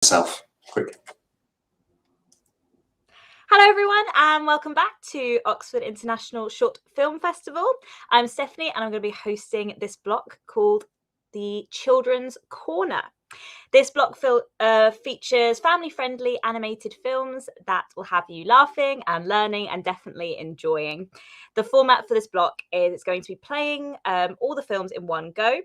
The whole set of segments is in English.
Myself quick. Hello everyone and welcome back to Oxford International Short Film Festival. I'm Stephanie and I'm going to be hosting this block called the Children's Corner. This block features family-friendly animated films that will have you laughing and learning and definitely enjoying. The format for this block is it's going to be playing all the films in one go.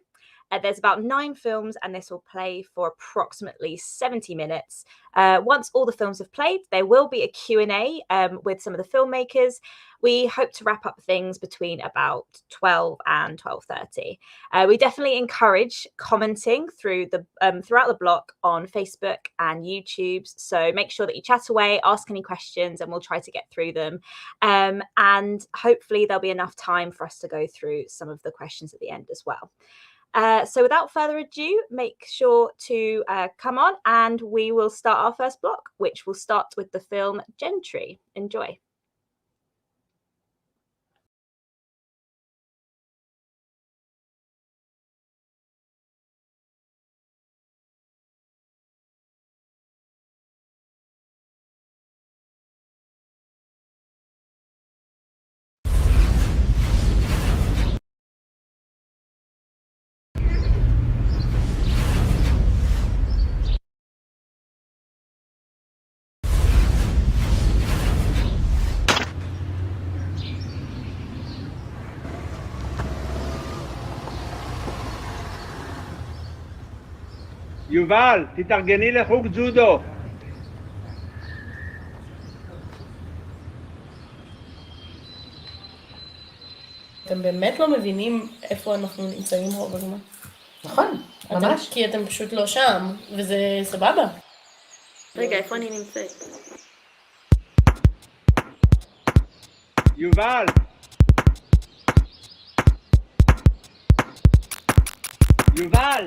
There's about 9 films and this will play for approximately 70 minutes. Once all the films have played, there will be a Q&A with some of the filmmakers. We hope to wrap up things between about 12 and 12:30. We definitely encourage commenting throughout the block on Facebook and YouTube. So make sure that you chat away, ask any questions, and we'll try to get through them. And hopefully there'll be enough time for us to go through some of the questions at the end as well. So without further ado, make sure to come on and we will start our first block, which will start with the film Gentry. Enjoy. יובל, תתארגני לחוג ג'ודו. אתם באמת לא מבינים איפה אנחנו נמצאים רוב הזמן. נכון, ממש. כי אתם פשוט לא שם, וזה סבבה. רגע, איפה אני נמצאת? יובל! יובל!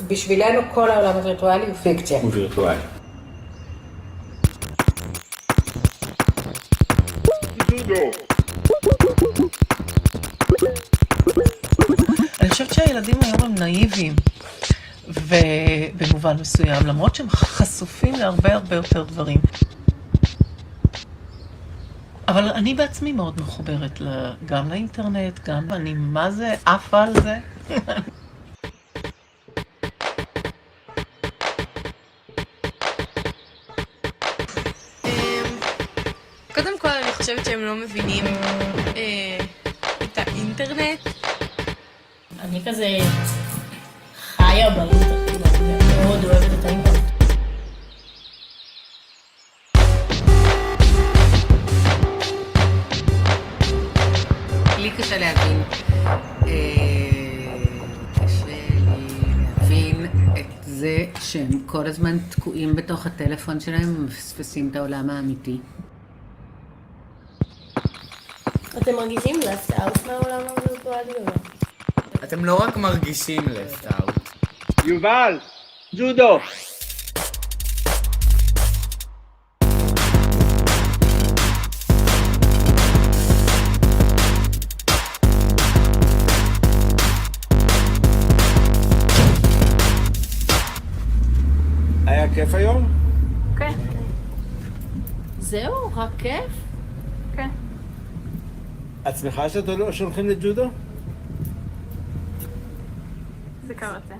בשבילנו כל העולם הווירטואלי הוא פיקציה. הוא וירטואלי. אני חושבת שהילדים היום הם נאיביים, ובמובן מסוים, למרות שהם חשופים להרבה הרבה יותר דברים. אבל אני בעצמי מאוד מחוברת גם לאינטרנט, גם אני מה זה עפה על זה. קודם כל אני חושבת שהם לא מבינים את האינטרנט. אני כזה חיה באינטרנט, אני מאוד אוהבת את האינטרנט. לי קשה להבין. קשה לי להבין את זה שהם כל הזמן תקועים בתוך הטלפון שלהם ומפספסים את העולם האמיתי. אתם מרגישים left out מהעולם הווירטואלי או לא? אתם לא רק מרגישים left out. יובל! ג'ודו! היה כיף היום? כן. זהו? רק כיף? כן. את שמחה שאתם לא שולחים לג'ודו? זה קראתי.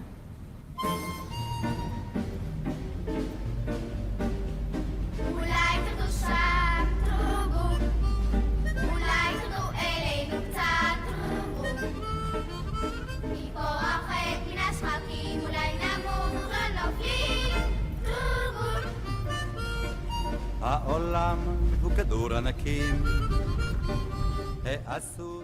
העולם הוא כדור ענקים העשוי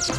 Say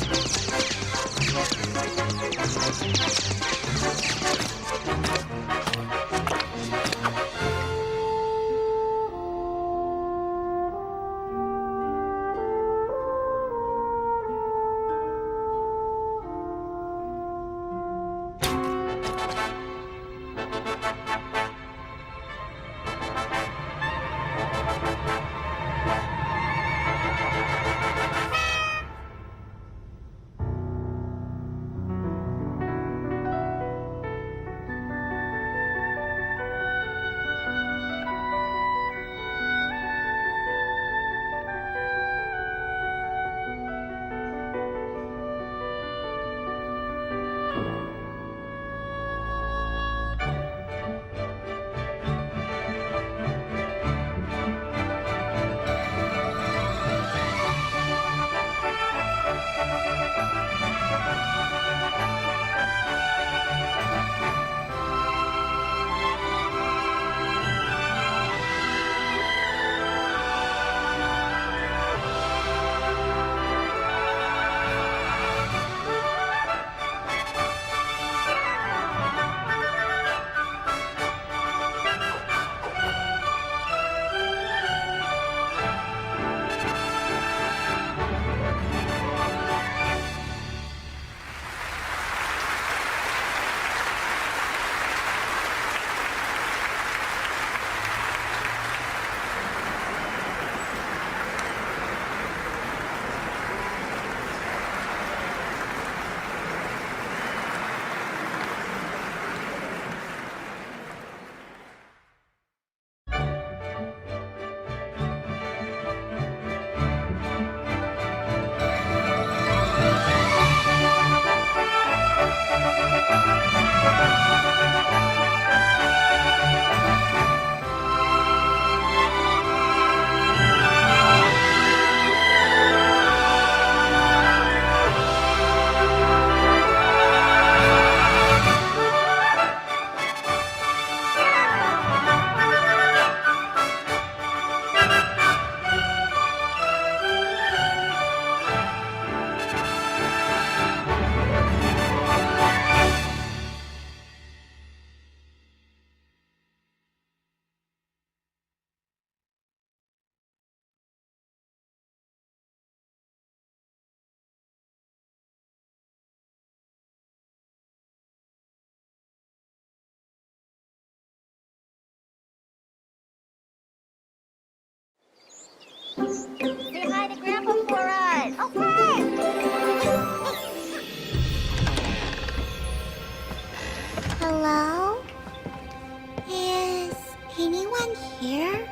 hi to Grandpa for us. Okay. Hello? Is anyone here?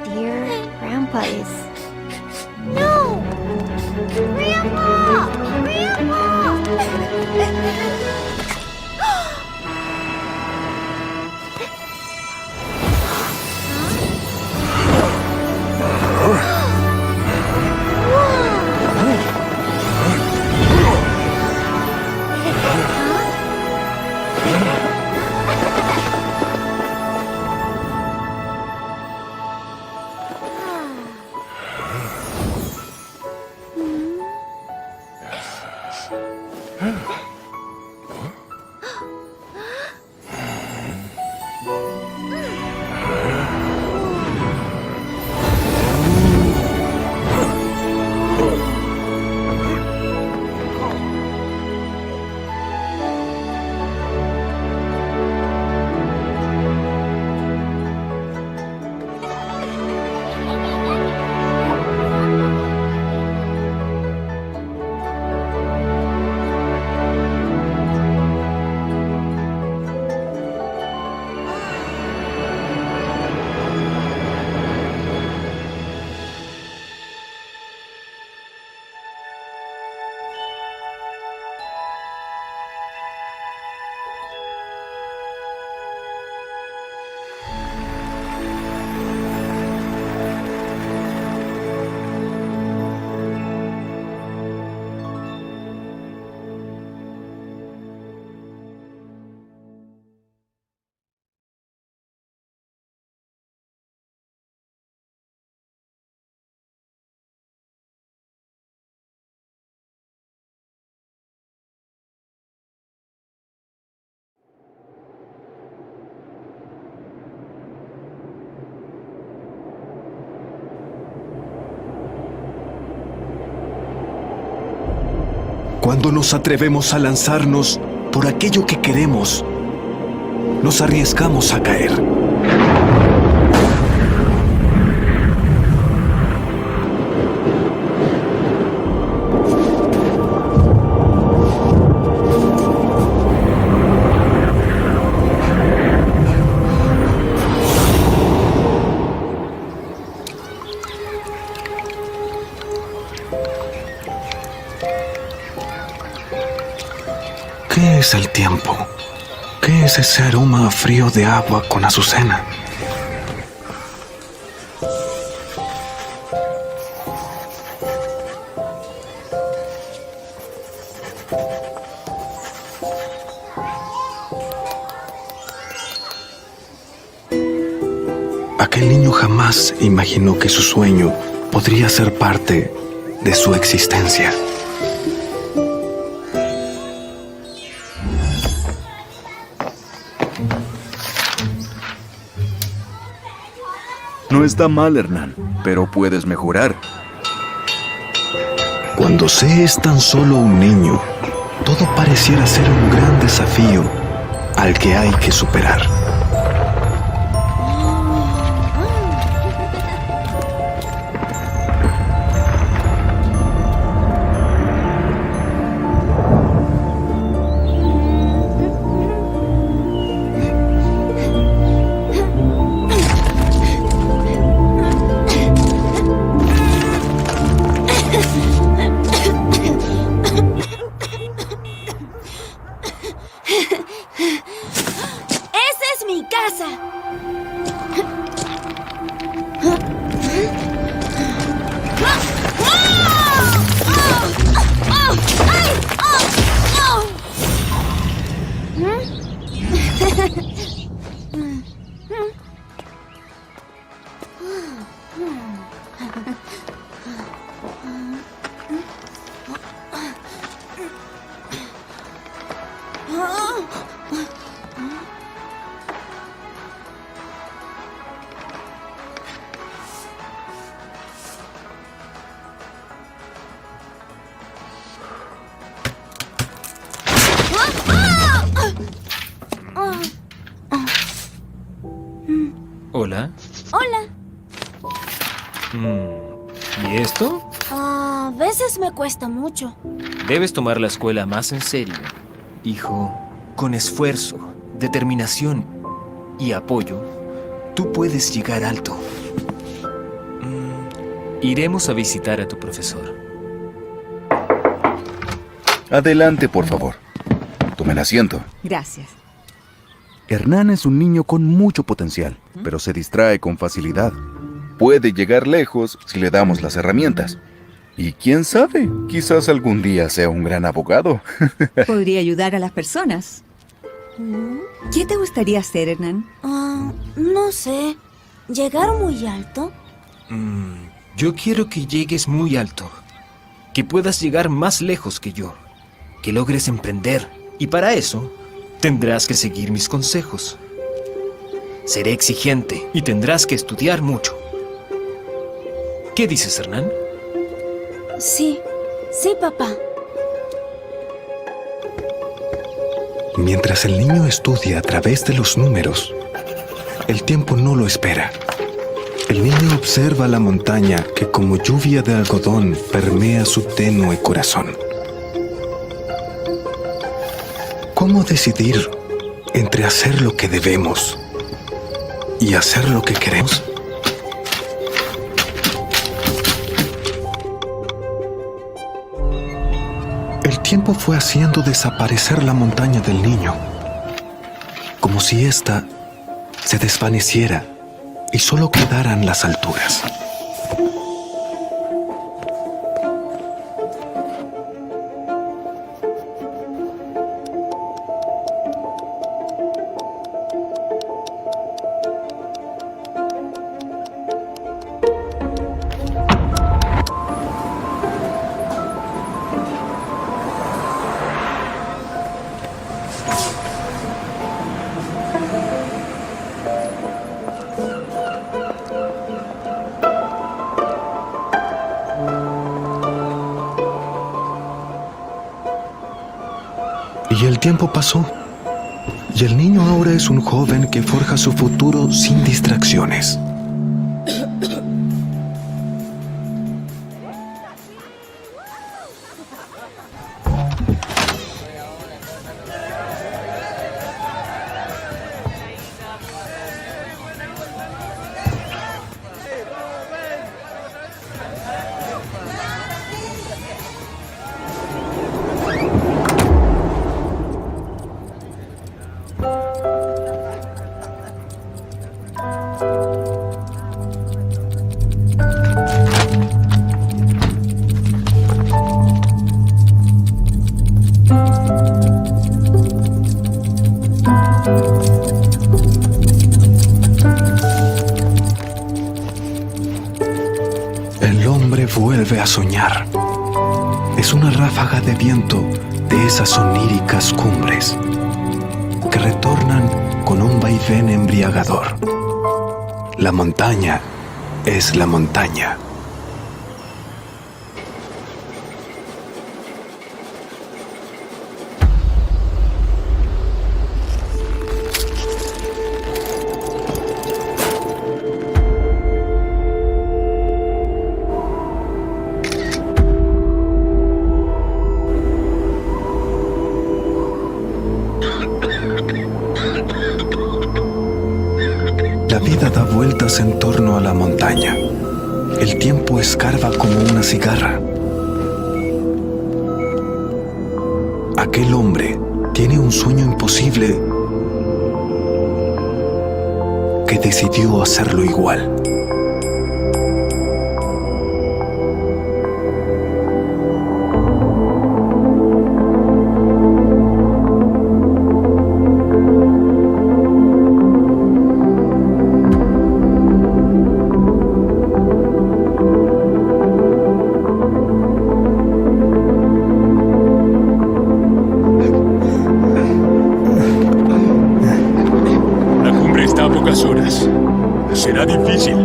Dear Grandpa is No! Grandpa! Grandpa! Cuando nos atrevemos a lanzarnos por aquello que queremos, nos arriesgamos a caer. ¿Qué es el tiempo? ¿Qué es ese aroma frío de agua con azucena? Aquel niño jamás imaginó que su sueño podría ser parte de su existencia. No está mal, Hernán, pero puedes mejorar. Cuando se es tan solo un niño, todo pareciera ser un gran desafío al que hay que superar. Hola. Hola. ¿Y esto? A veces me cuesta mucho. Debes tomar la escuela más en serio. Hijo, con esfuerzo, determinación y apoyo, tú puedes llegar alto. Iremos a visitar a tu profesor. Adelante, por favor. Tomen asiento. Gracias. Hernán es un niño con mucho potencial, pero se distrae con facilidad. Puede llegar lejos si le damos las herramientas. Y quién sabe, quizás algún día sea un gran abogado. Podría ayudar a las personas. ¿Qué te gustaría hacer, Hernán? No sé. ¿Llegar muy alto? Yo quiero que llegues muy alto. Que puedas llegar más lejos que yo. Que logres emprender. Y para eso, tendrás que seguir mis consejos. Seré exigente y tendrás que estudiar mucho. ¿Qué dices, Hernán? Sí, papá. Mientras el niño estudia a través de los números, el tiempo no lo espera. El niño observa la montaña que como lluvia de algodón permea su tenue corazón. ¿Cómo decidir entre hacer lo que debemos y hacer lo que queremos? El tiempo fue haciendo desaparecer la montaña del niño, como si ésta se desvaneciera y solo quedaran las alturas. Y el tiempo pasó, y el niño ahora es un joven que forja su futuro sin distracciones. El hombre vuelve a soñar. Es una ráfaga de viento de esas oníricas cumbres que retornan con un vaivén embriagador. La montaña es la montaña. La vida da vueltas en torno a la montaña. El tiempo escarba como una cigarra. Aquel hombre tiene un sueño imposible que decidió hacerlo igual. La cumbre está a pocas horas. Será difícil.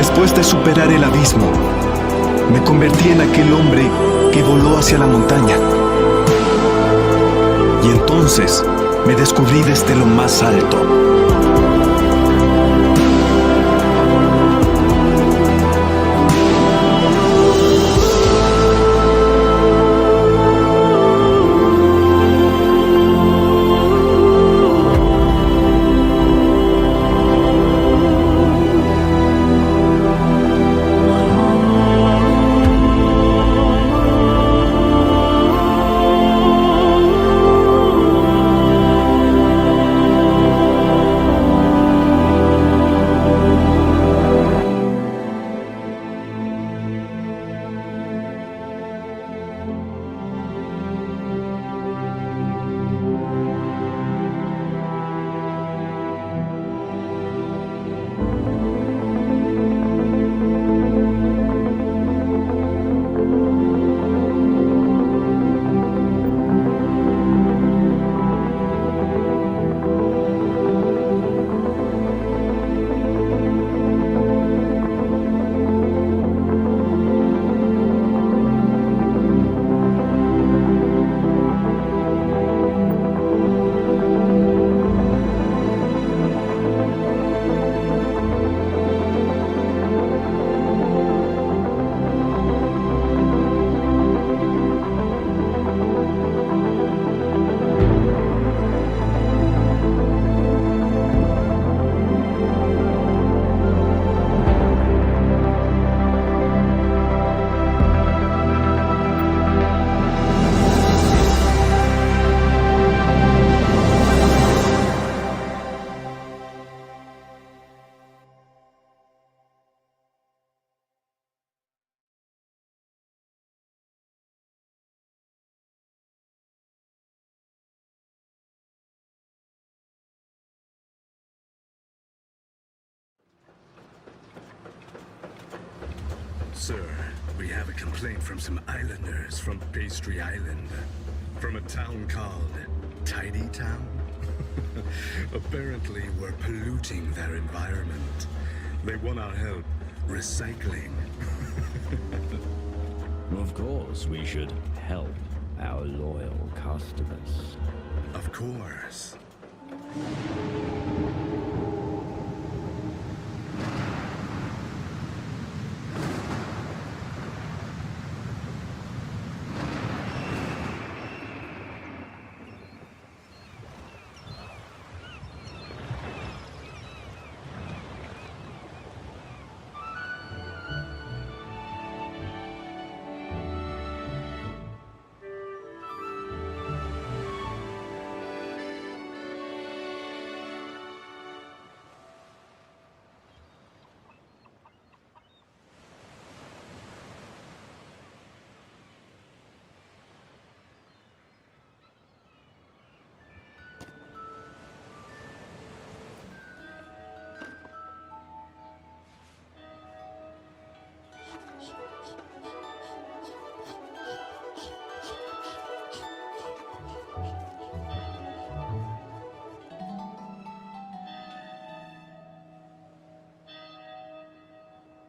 Después de superar el abismo, me convertí en aquel hombre que voló hacia la montaña. Y entonces me descubrí desde lo más alto. Sir, we have a complaint from some islanders from Pastry Island. From a town called Tidy Town. Apparently, we're polluting their environment. They want our help recycling. Of course, we should help our loyal customers. Of course.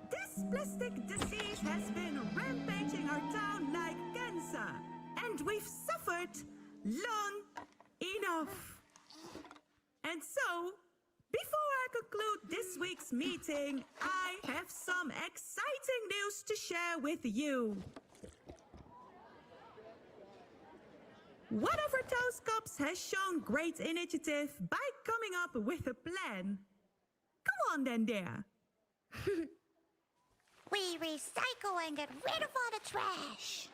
This plastic disease has been rampaging our town like cancer, and we've suffered long enough. And so, before I conclude this week's meeting, I have some exciting news to share with you. One of our town's cops has shown great initiative by coming up with a plan. Come on then there. We recycle and get rid of all the trash.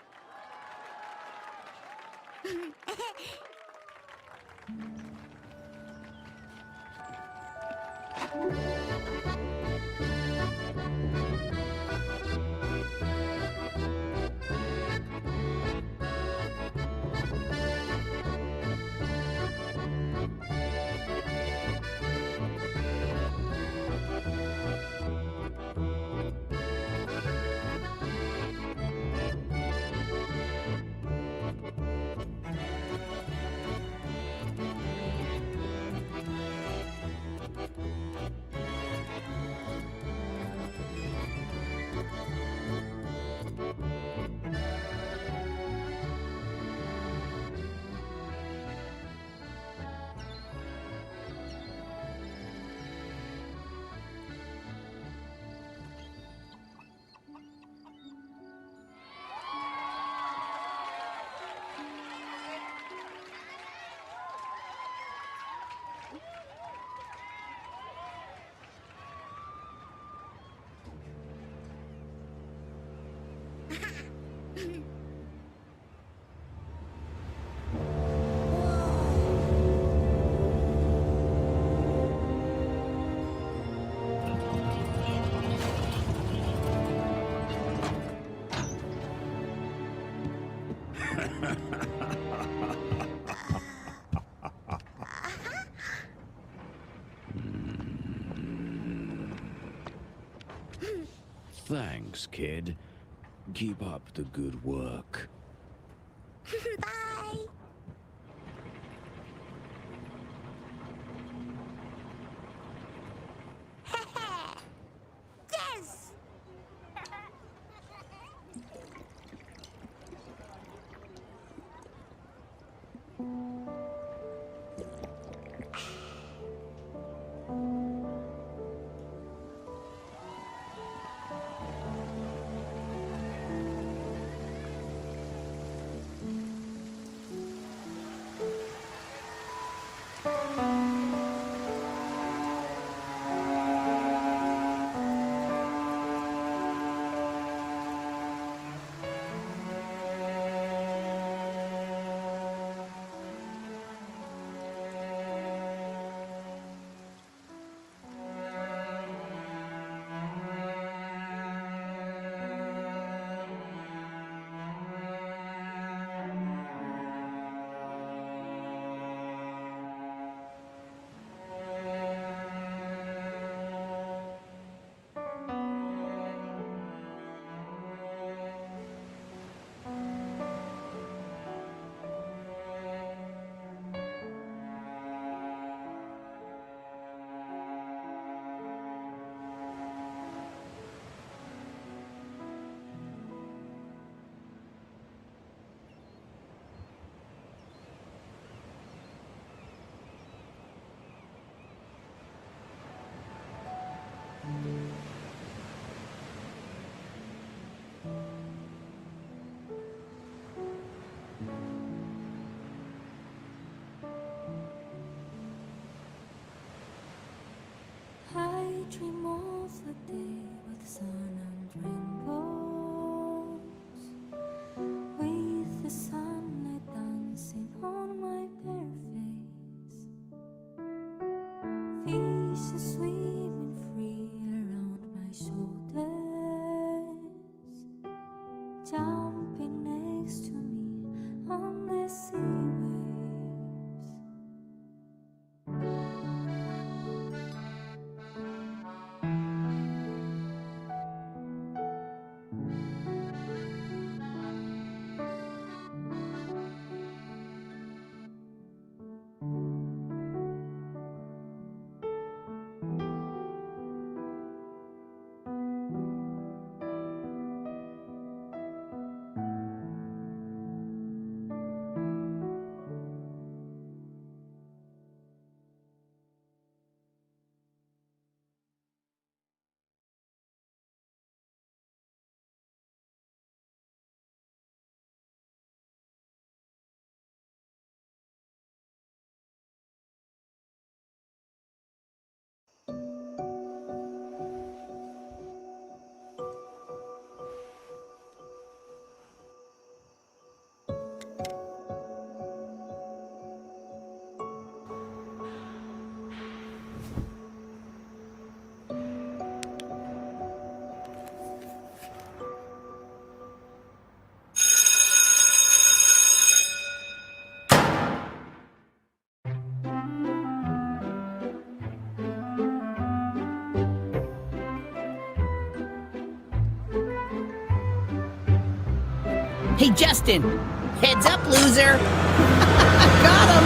Thanks, kid. Keep up the good work. Bye. Yes. I dream of a day with sun and rainbows, with the sunlight dancing on my bare face, fishes swimming free around my shoulders, jumping next to me on the sea waves. Hey, Justin! Heads up, loser! Got him!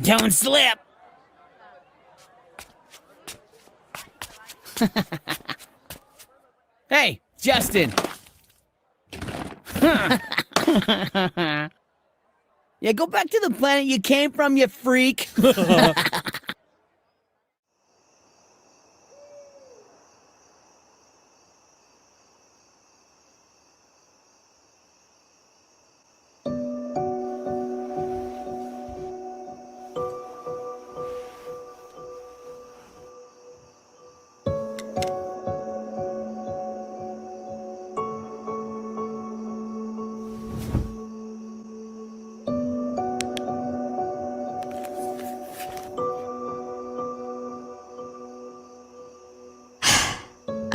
Don't slip! Hey, Justin! Yeah, go back to the planet you came from, you freak!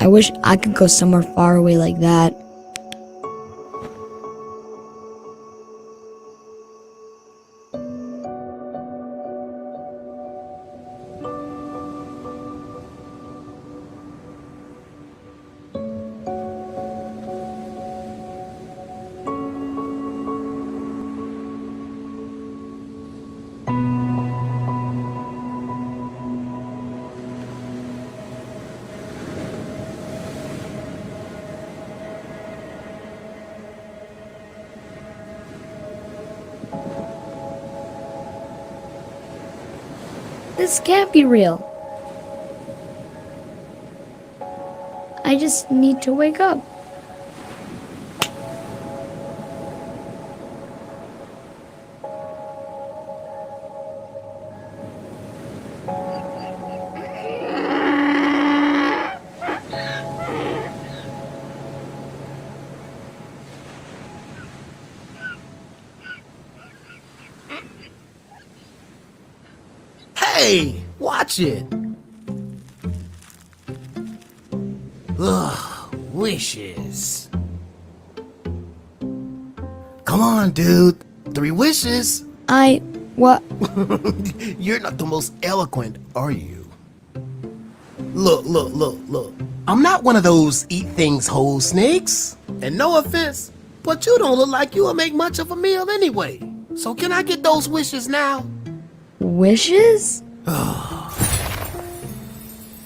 I wish I could go somewhere far away like that. This can't be real. I just need to wake up. Hey, watch it. Ugh, wishes. Come on, dude. 3 wishes. What? You're not the most eloquent, are you? Look. I'm not one of those eat things whole snakes. And no offense, but you don't look like you will make much of a meal anyway. So can I get those wishes now? Wishes?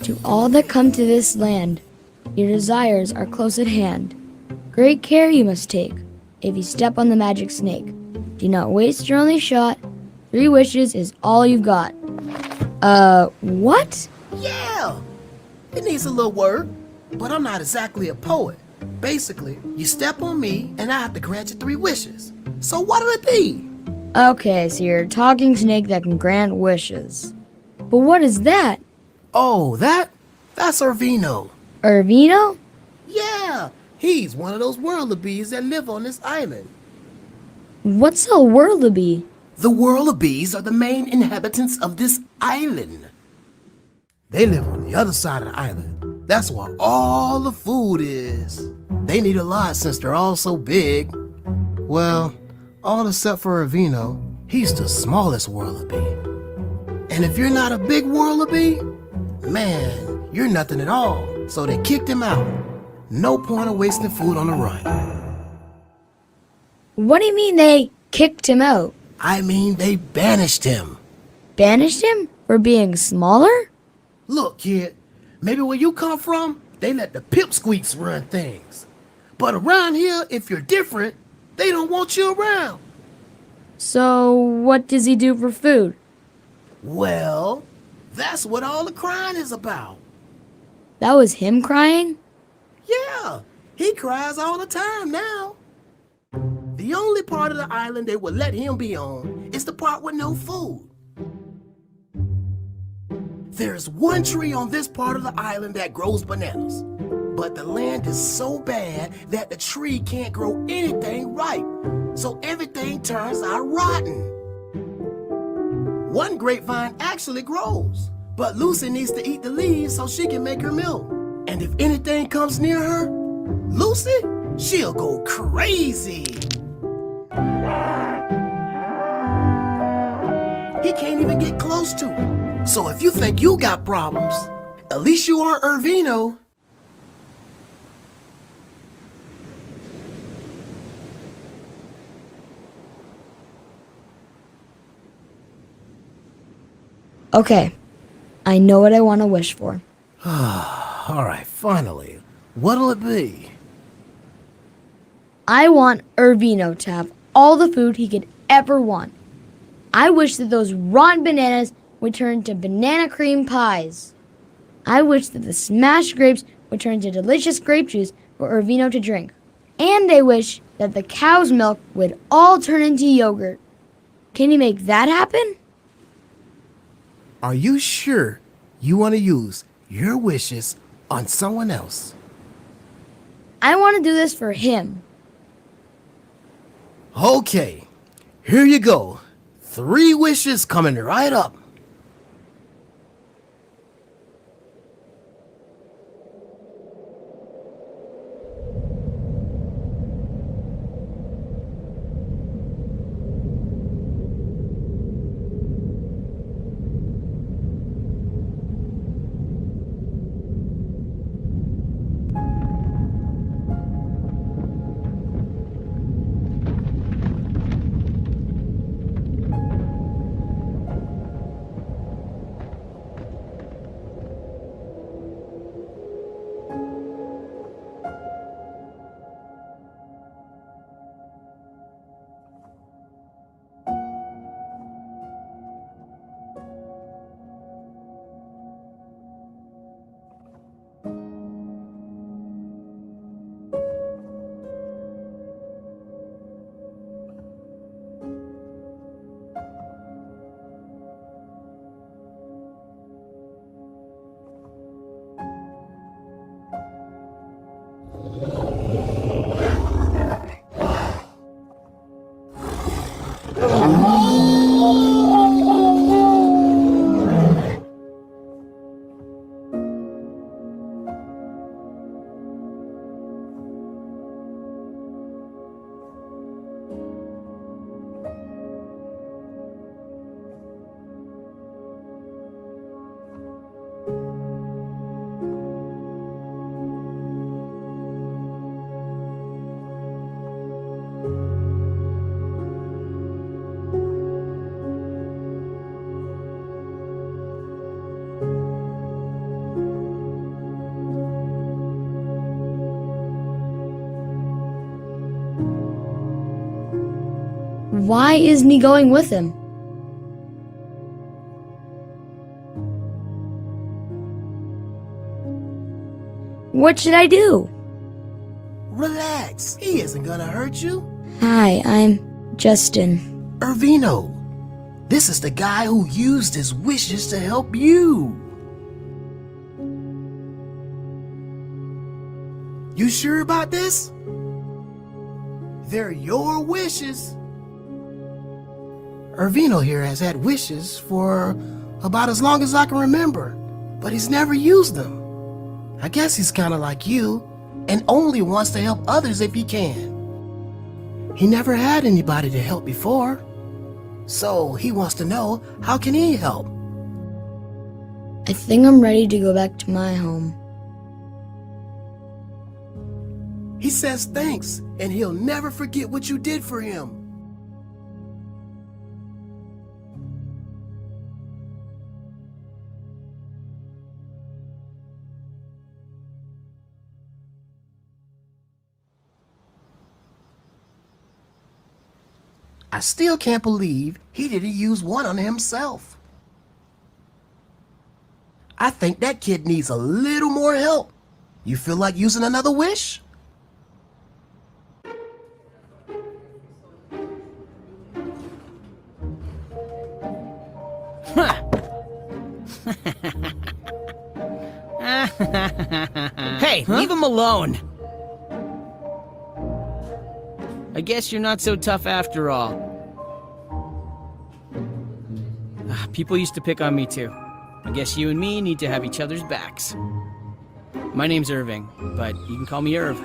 To all that come to this land, your desires are close at hand. Great care you must take if you step on the magic snake. Do not waste your only shot. 3 wishes is all you've got. What? Yeah, it needs a little work, but I'm not exactly a poet. Basically, you step on me and I have to grant you 3 wishes. So what'll it be? Okay, so you're a talking snake that can grant wishes. But what is that? Oh, that's Ervino. Ervino? Yeah, he's one of those whirlibees that live on this island. What's a whirlibee? The whirlibees are the main inhabitants of this island. They live on the other side of the island. That's where all the food is. They need a lot since they're all so big. Well, all except for Ervino. He's the smallest whirlibee. And if you're not a big whirlibee, man, you're nothing at all. So they kicked him out. No point of wasting food on the run. What do you mean they kicked him out? I mean they banished him. Banished him? For being smaller? Look, kid, maybe where you come from, they let the pipsqueaks run things. But around here, if you're different, they don't want you around. So what does he do for food? Well, that's what all the crying is about. That was him crying? Yeah, he cries all the time now. The only part of the island they will let him be on is the part with no food. There's one tree on this part of the island that grows bananas, but the land is so bad that the tree can't grow anything ripe, so everything turns out rotten. One grapevine actually grows, but Lucy needs to eat the leaves so she can make her milk. And if anything comes near her, Lucy, she'll go crazy. He can't even get close to her. So if you think you got problems, at least you aren't Ervino. Okay, I know what I want to wish for. All right, finally. What'll it be? I want Ervino to have all the food he could ever want. I wish that those rotten bananas would turn to banana cream pies. I wish that the smashed grapes would turn to delicious grape juice for Ervino to drink. And I wish that the cow's milk would all turn into yogurt. Can you make that happen? Are you sure you want to use your wishes on someone else? I want to do this for him. Okay, here you go. 3 wishes coming right up. Why isn't he going with him? What should I do? Relax. He isn't gonna hurt you. Hi, I'm Justin. Irvino. This is the guy who used his wishes to help you. You sure about this? They're your wishes. Irvino here has had wishes for about as long as I can remember, but he's never used them. I guess he's kind of like you and only wants to help others if he can. He never had anybody to help before, so he wants to know, how can he help? I think I'm ready to go back to my home. He says thanks, and he'll never forget what you did for him. I still can't believe he didn't use one on himself. I think that kid needs a little more help. You feel like using another wish? Hey, leave him alone. I guess you're not so tough after all. People used to pick on me too. I guess you and me need to have each other's backs. My name's Irving, but you can call me Irv.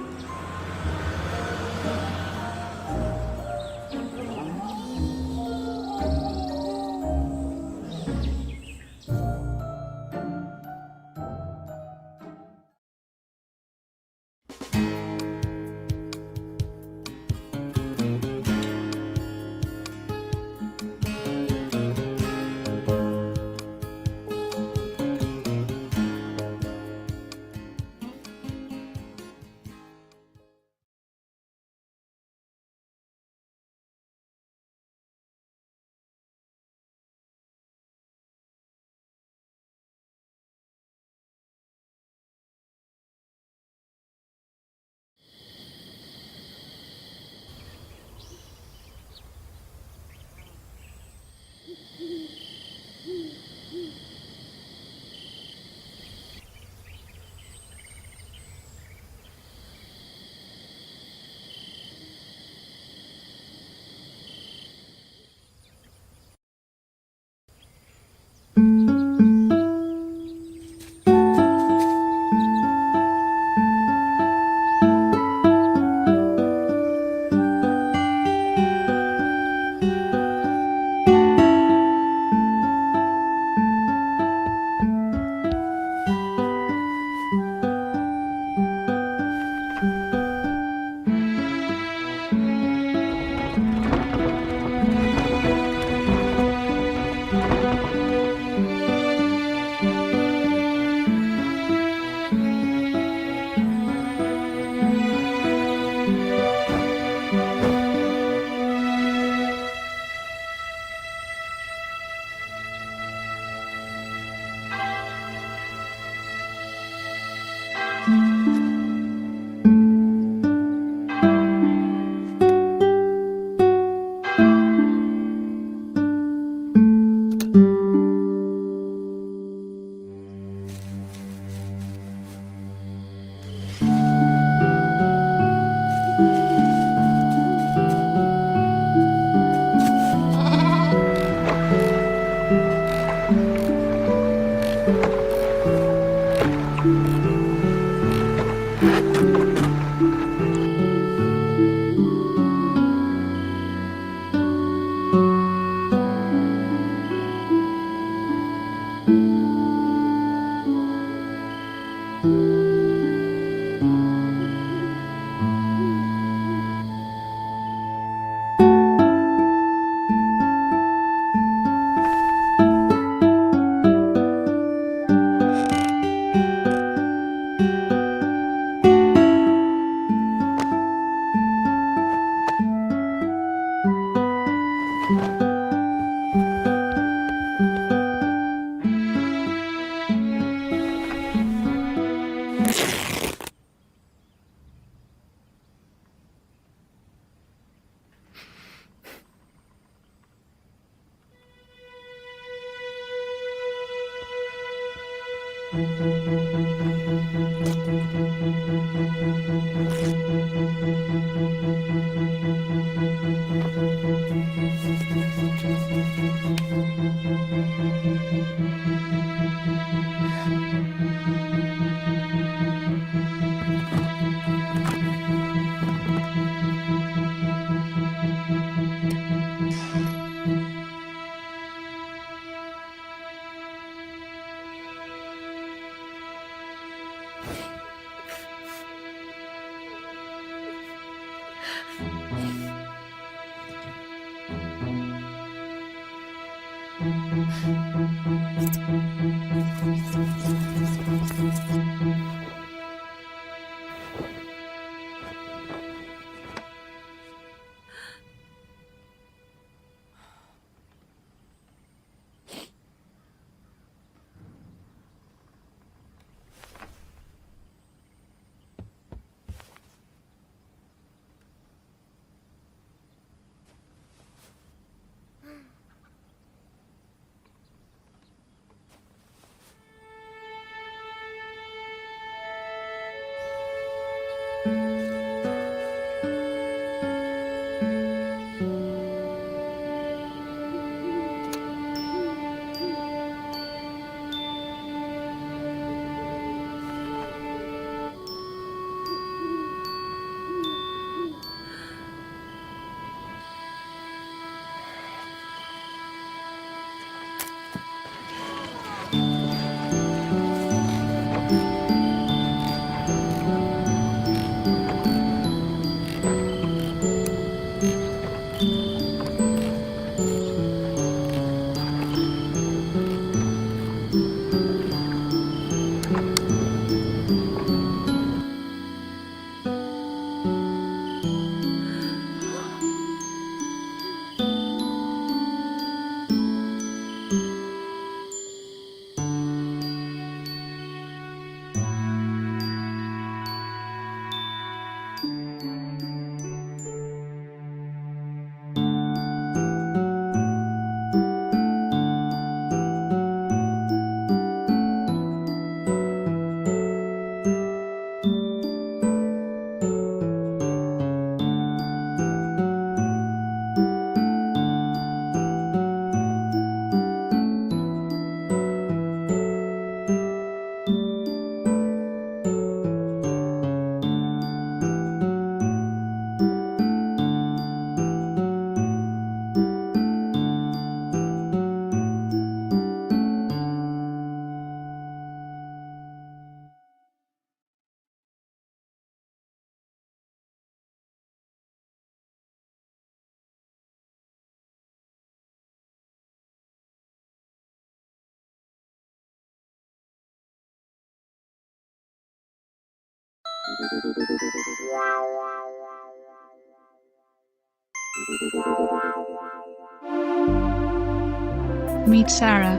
Meet Sarah,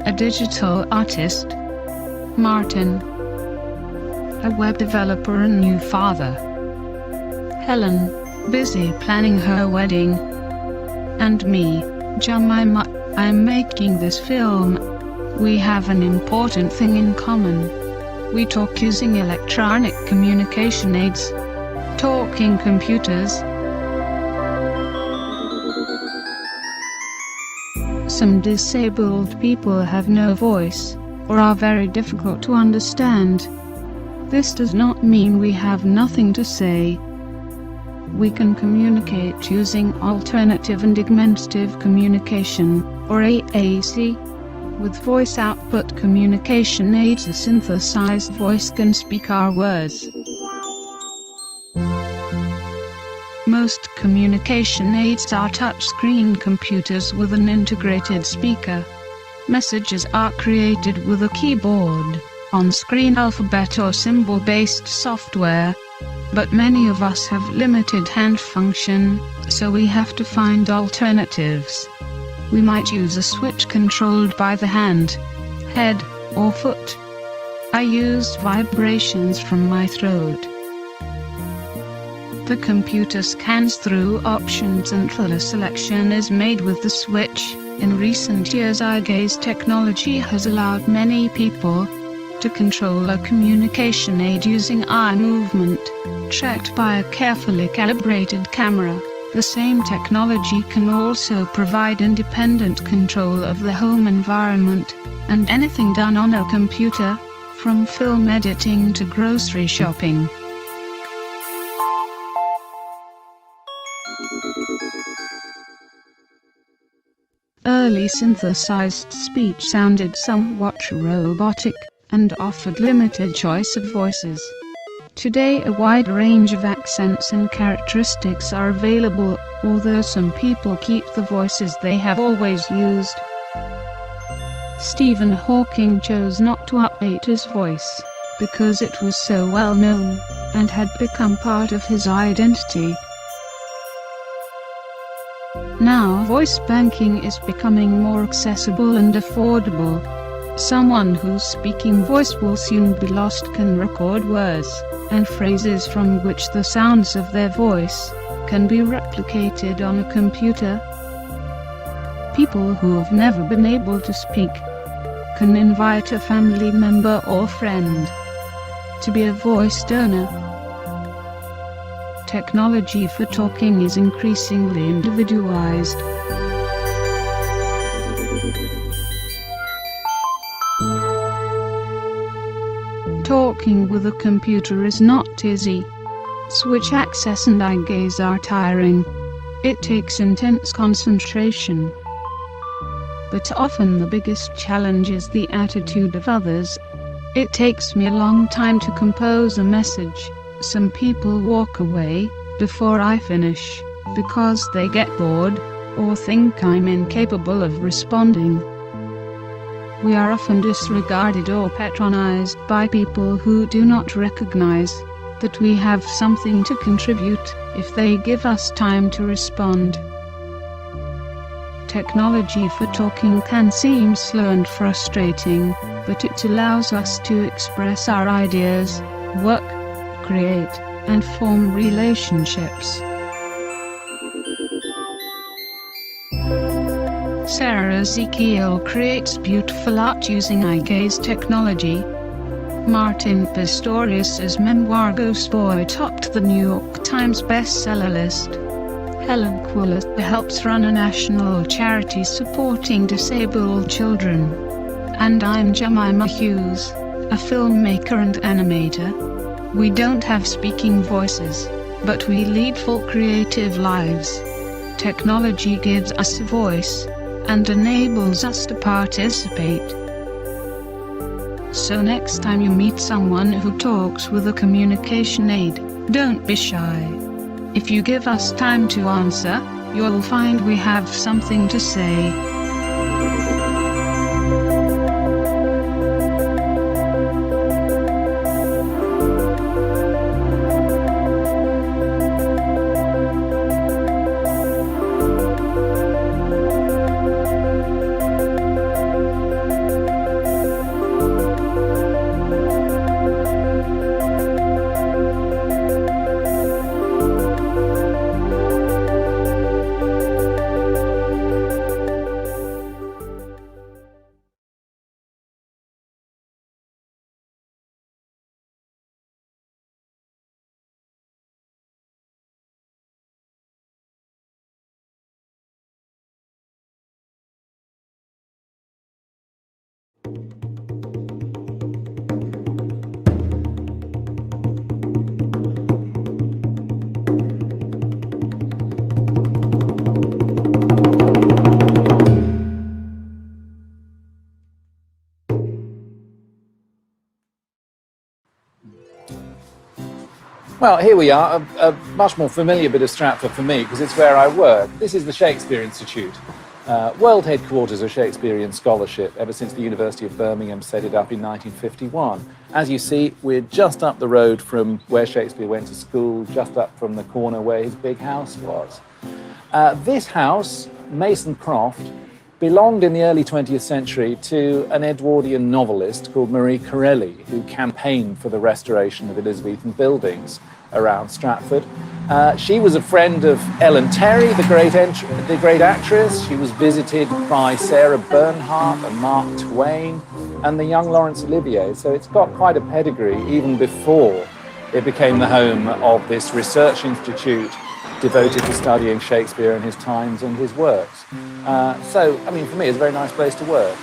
a digital artist. Martin, a web developer and new father. Helen, busy planning her wedding. And me, Jemima, I'm making this film. We have an important thing in common. We talk using electronic communication aids. Talking computers. Some disabled people have no voice, or are very difficult to understand. This does not mean we have nothing to say. We can communicate using alternative and augmentative communication, or AAC. With voice output communication aids, a synthesized voice can speak our words. Most communication aids are touchscreen computers with an integrated speaker. Messages are created with a keyboard, on-screen alphabet or symbol-based software. But many of us have limited hand function, so we have to find alternatives. We might use a switch controlled by the hand, head, or foot. I used vibrations from my throat. The computer scans through options until a selection is made with the switch. In recent years, eye gaze technology has allowed many people to control a communication aid using eye movement, tracked by a carefully calibrated camera. The same technology can also provide independent control of the home environment and anything done on a computer, from film editing to grocery shopping. Early synthesized speech sounded somewhat robotic and offered limited choice of voices. Today a wide range of accents and characteristics are available, although some people keep the voices they have always used. Stephen Hawking chose not to update his voice, because it was so well known, and had become part of his identity. Now voice banking is becoming more accessible and affordable. Someone whose speaking voice will soon be lost can record words and phrases from which the sounds of their voice can be replicated on a computer. People who have never been able to speak can invite a family member or friend to be a voice donor. Technology for talking is increasingly individualized. Talking with a computer is not easy. Switch access and eye gaze are tiring. It takes intense concentration. But often the biggest challenge is the attitude of others. It takes me a long time to compose a message. Some people walk away before I finish because they get bored or think I'm incapable of responding. We are often disregarded or patronized by people who do not recognize that we have something to contribute if they give us time to respond. Technology for talking can seem slow and frustrating, but it allows us to express our ideas, work, create, and form relationships. Sarah Ezekiel creates beautiful art using eye gaze technology. Martin Pistorius' memoir Ghost Boy topped the New York Times bestseller list. Helen Quiller helps run a national charity supporting disabled children. And I'm Jemima Hughes, a filmmaker and animator. We don't have speaking voices, but we lead full creative lives. Technology gives us a voice and enables us to participate. So next time you meet someone who talks with a communication aid, don't be shy. If you give us time to answer, you'll find we have something to say. Well, here we are, a much more familiar bit of Stratford for me, because it's where I work. This is the Shakespeare Institute, world headquarters of Shakespearean scholarship ever since the University of Birmingham set it up in 1951. As you see, we're just up the road from where Shakespeare went to school, just up from the corner where his big house was. This house, Mason Croft, belonged in the early 20th century to an Edwardian novelist called Marie Corelli, who campaigned for the restoration of Elizabethan buildings around Stratford. She was a friend of Ellen Terry, the great actress. She was visited by Sarah Bernhardt and Mark Twain and the young Laurence Olivier. So it's got quite a pedigree even before it became the home of this research institute devoted to studying Shakespeare and his times and his works. So, I mean, for me, it's a very nice place to work.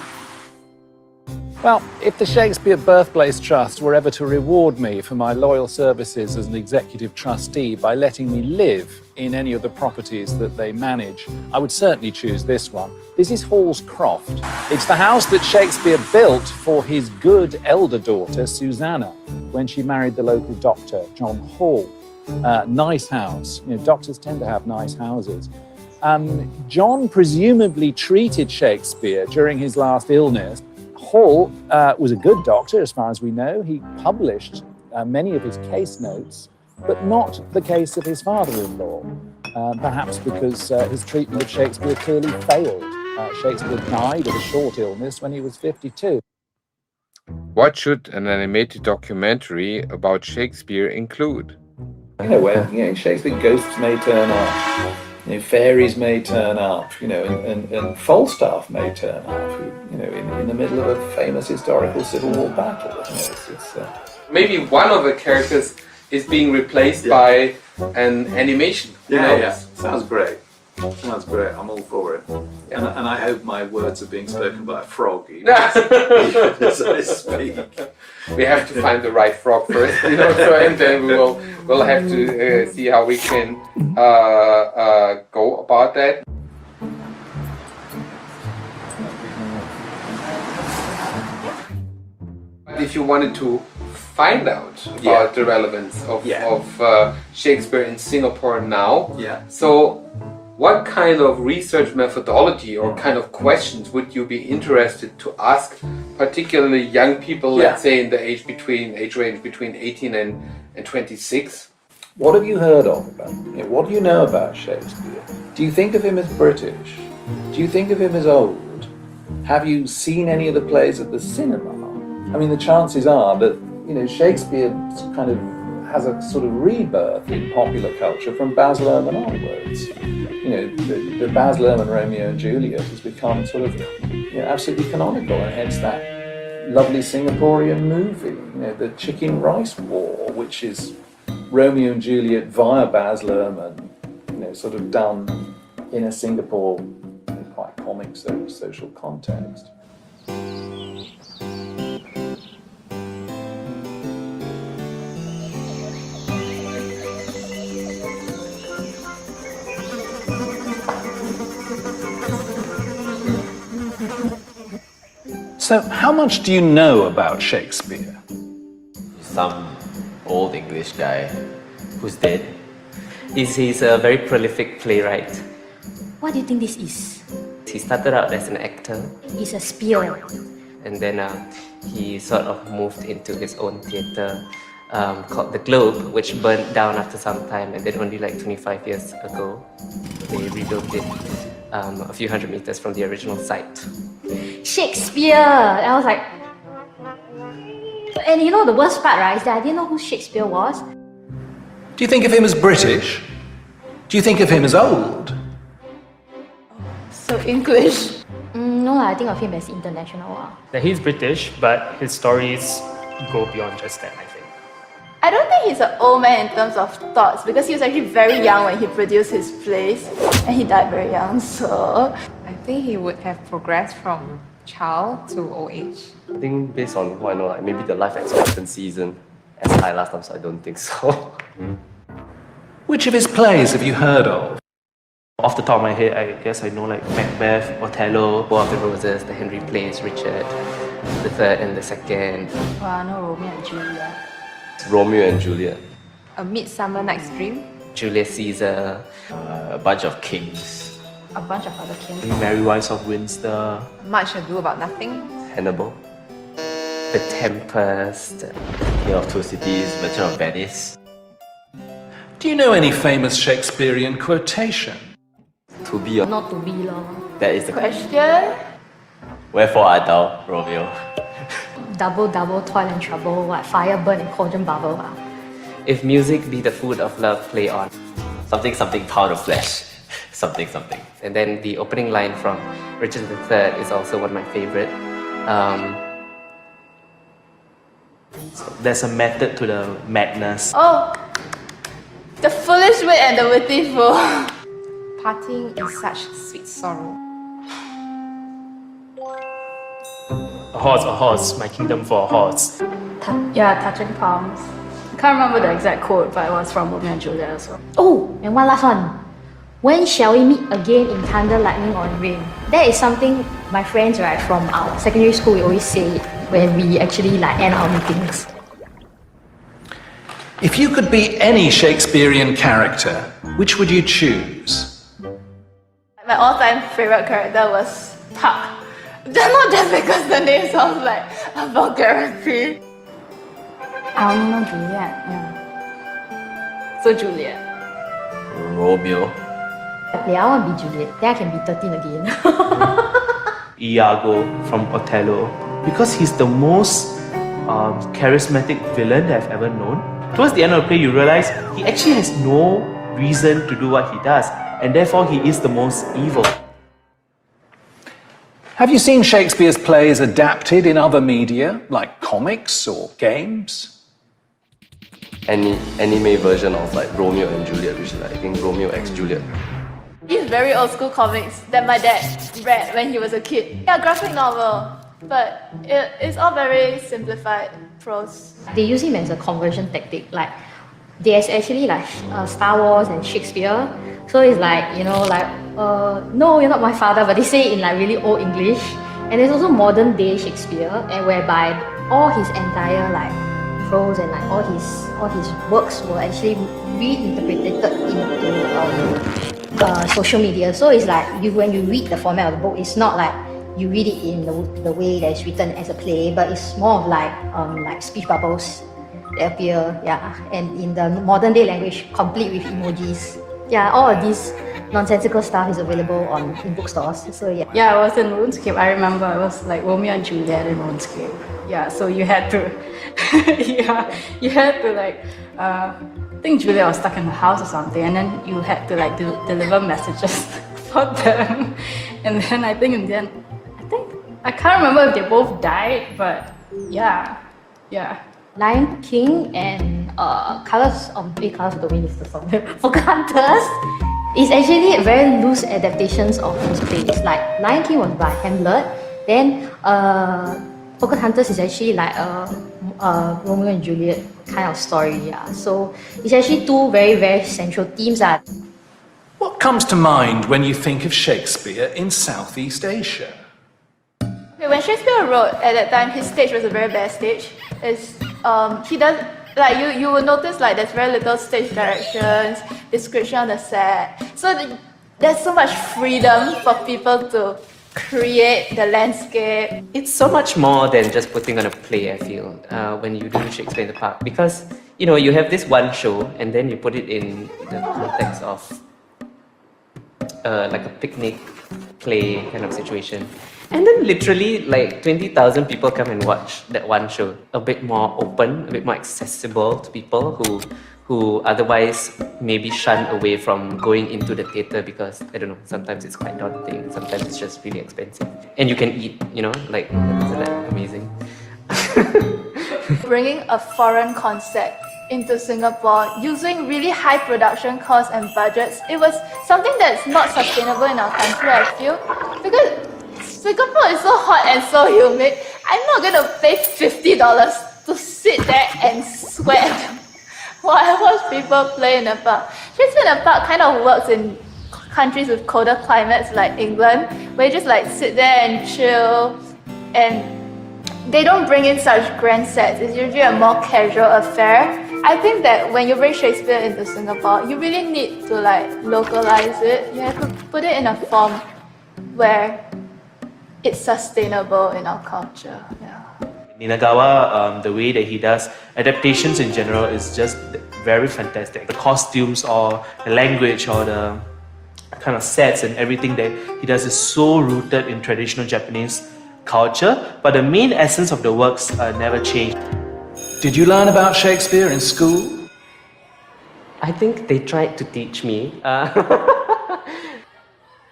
Well, if the Shakespeare Birthplace Trust were ever to reward me for my loyal services as an executive trustee by letting me live in any of the properties that they manage, I would certainly choose this one. This is Hall's Croft. It's the house that Shakespeare built for his good elder daughter, Susanna, when she married the local doctor, John Hall. Nice house. You know, doctors tend to have nice houses. John presumably treated Shakespeare during his last illness. Hall was a good doctor, as far as we know. He published many of his case notes, but not the case of his father-in-law, perhaps because his treatment of Shakespeare clearly failed. Shakespeare died of a short illness when he was 52. What should an animated documentary about Shakespeare include? You know, where Shakespeare ghosts may turn up, fairies may turn up, and Falstaff may turn up, in the middle of a famous historical Civil War battle. Maybe one of the characters is being replaced by an animation. Sounds great. Sounds great. I'm all for it. And I hope my words are being spoken by a frog, even as I speak. We have to find the right frog first, so, and then we'll have to see how we can go about that. If you wanted to find out about the relevance of Shakespeare in Singapore now, so what kind of research methodology or kind of questions would you be interested to ask, particularly young people, let's say in the age range between 18 and 26? What have you heard of about him? What do you know about Shakespeare? Do you think of him as British? Do you think of him as old? Have you seen any of the plays at the cinema? I mean, the chances are that, Shakespeare kind of has a sort of rebirth in popular culture from Baz Luhrmann onwards. The Baz Luhrmann Romeo and Juliet has become sort of absolutely canonical, and hence that lovely Singaporean movie, the Chicken Rice War, which is Romeo and Juliet via Baz Luhrmann, sort of done in a Singapore quite comic social context. So, how much do you know about Shakespeare? Some old English guy who's dead. He's a very prolific playwright. What do you think this is? He started out as an actor. It's a spear. And then he sort of moved into his own theatre called The Globe, which burnt down after some time, and then only like 25 years ago, they rebuilt it a few hundred meters from the original site. Shakespeare! I was like... And the worst part, right, is that I didn't know who Shakespeare was. Do you think of him as British? Do you think of him as old? So English? No, I think of him as international. He's British, but his stories go beyond just that, I think. I don't think he's an old man in terms of thoughts, because he was actually very young when he produced his plays, and he died very young, so... I think he would have progressed from child to old age. I think based on what I know, maybe the life expectancy isn't as high last time, so I don't think so. Which of his plays have you heard of? Off the top of my head, I guess I know like Macbeth, Othello, War of the Roses, the Henry plays, Richard III and II. Well, I know Romeo and Juliet. Romeo and Juliet. A Midsummer Night's Dream. Julius Caesar. A bunch of kings. A bunch of other kings. Merry Wives of Windsor. Much Ado About Nothing. Hannibal. The Tempest. Tale of Two Cities, Merchant of Venice. Do you know any famous Shakespearean quotation? To be or not to be, lor. That is the question. Wherefore art thou, Romeo? Double, double, toil and trouble, what? Fire burn and cauldron bubble. If music be the food of love, play on. Something, something, pound of flesh. Something, something. And then the opening line from Richard III is also one of my favorite. There's a method to the madness. Oh, the foolish wit and the witty fool. Parting is such sweet sorrow. A horse, my kingdom for a horse. Yeah, touching palms. I can't remember the exact quote, but it was from Romeo and Juliet as well. Oh, and one last one. When shall we meet again in thunder, lightning, or in rain? That is something my friends, right, from our secondary school, we always say it when we actually like end our meetings. If you could be any Shakespearean character, which would you choose? My all-time favorite character was Puck. Not just because the name sounds like a vulgarity. I only know Juliet, yeah. So Juliet. Romeo. Yeah, I want to be Juliet. Then I can be 13 again. Iago from Othello, because he's the most charismatic villain that I've ever known. Towards the end of the play, you realize he actually has no reason to do what he does, and therefore he is the most evil. Have you seen Shakespeare's plays adapted in other media, like comics or games? Any anime version of like Romeo and Juliet, which is like, I think Romeo x Juliet. These very old school comics that my dad read when he was a kid. Yeah, graphic novel, but it's all very simplified prose. They use him as a conversion tactic. Like, there's actually like Star Wars and Shakespeare. So it's like, you know, like, no, you're not my father, but they say it in like really old English. And there's also modern day Shakespeare, and whereby all his entire like prose and like all his works were actually reinterpreted into social media. So it's like when you read the format of the book, it's not like you read it in the way that it's written as a play, but it's more of like speech bubbles that appear, yeah, and in the modern day language, complete with emojis. Yeah, all of this nonsensical stuff is available in bookstores. So yeah. Yeah, I was in RuneScape. I remember it was like Romeo and Juliet in RuneScape. Yeah, so you had to, you had to like, I think Juliet was stuck in the house or something, and then you had to like deliver messages for them. And then I think in the end, I can't remember if they both died, but yeah. Lion King and Colors of the Wind is the song. Pocahontas is actually very loose adaptations of those plays. Like Lion King was by Hamlet, then Pocahontas is actually like a Romeo and Juliet kind of story. Yeah, so it's actually two very very central themes. What comes to mind when you think of Shakespeare in Southeast Asia? Okay, when Shakespeare wrote at that time, his stage was a very bad stage. He does like you will notice like there's very little stage directions, description on the set. So there's so much freedom for people to create the landscape. It's so much more than just putting on a play, I feel, when you do Shakespeare in the Park. Because, you know, you have this one show and then you put it in the context of like a picnic play kind of situation. And then literally like 20,000 people come and watch that one show. A bit more open, a bit more accessible to people who otherwise maybe shun away from going into the theatre because, I don't know, sometimes it's quite daunting, sometimes it's just really expensive. And you can eat, you know, like, isn't that amazing? Bringing a foreign concept into Singapore, using really high production costs and budgets, it was something that's not sustainable in our country, I feel. Because Singapore is so hot and so humid, I'm not going to pay $50 to sit there and sweat while I watch people play in the park. Shakespeare in the Park kind of works in countries with colder climates like England, where you just like sit there and chill, and they don't bring in such grand sets. It's usually a more casual affair. I think that when you bring Shakespeare into Singapore, you really need to like localize it. You have to put it in a form where it's sustainable in our culture. Yeah. Ninagawa, the way that he does adaptations in general is just very fantastic. The costumes or the language or the kind of sets and everything that he does is so rooted in traditional Japanese culture, but the main essence of the works never changed. Did you learn about Shakespeare in school? I think they tried to teach me. I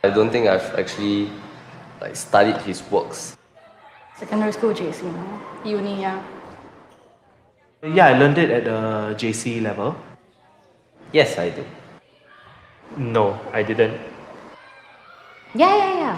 don't think I've actually studied his works. Secondary school, JC, no? Uni, yeah. Yeah, I learned it at the JC level. Yes, I did. No, I didn't. Yeah.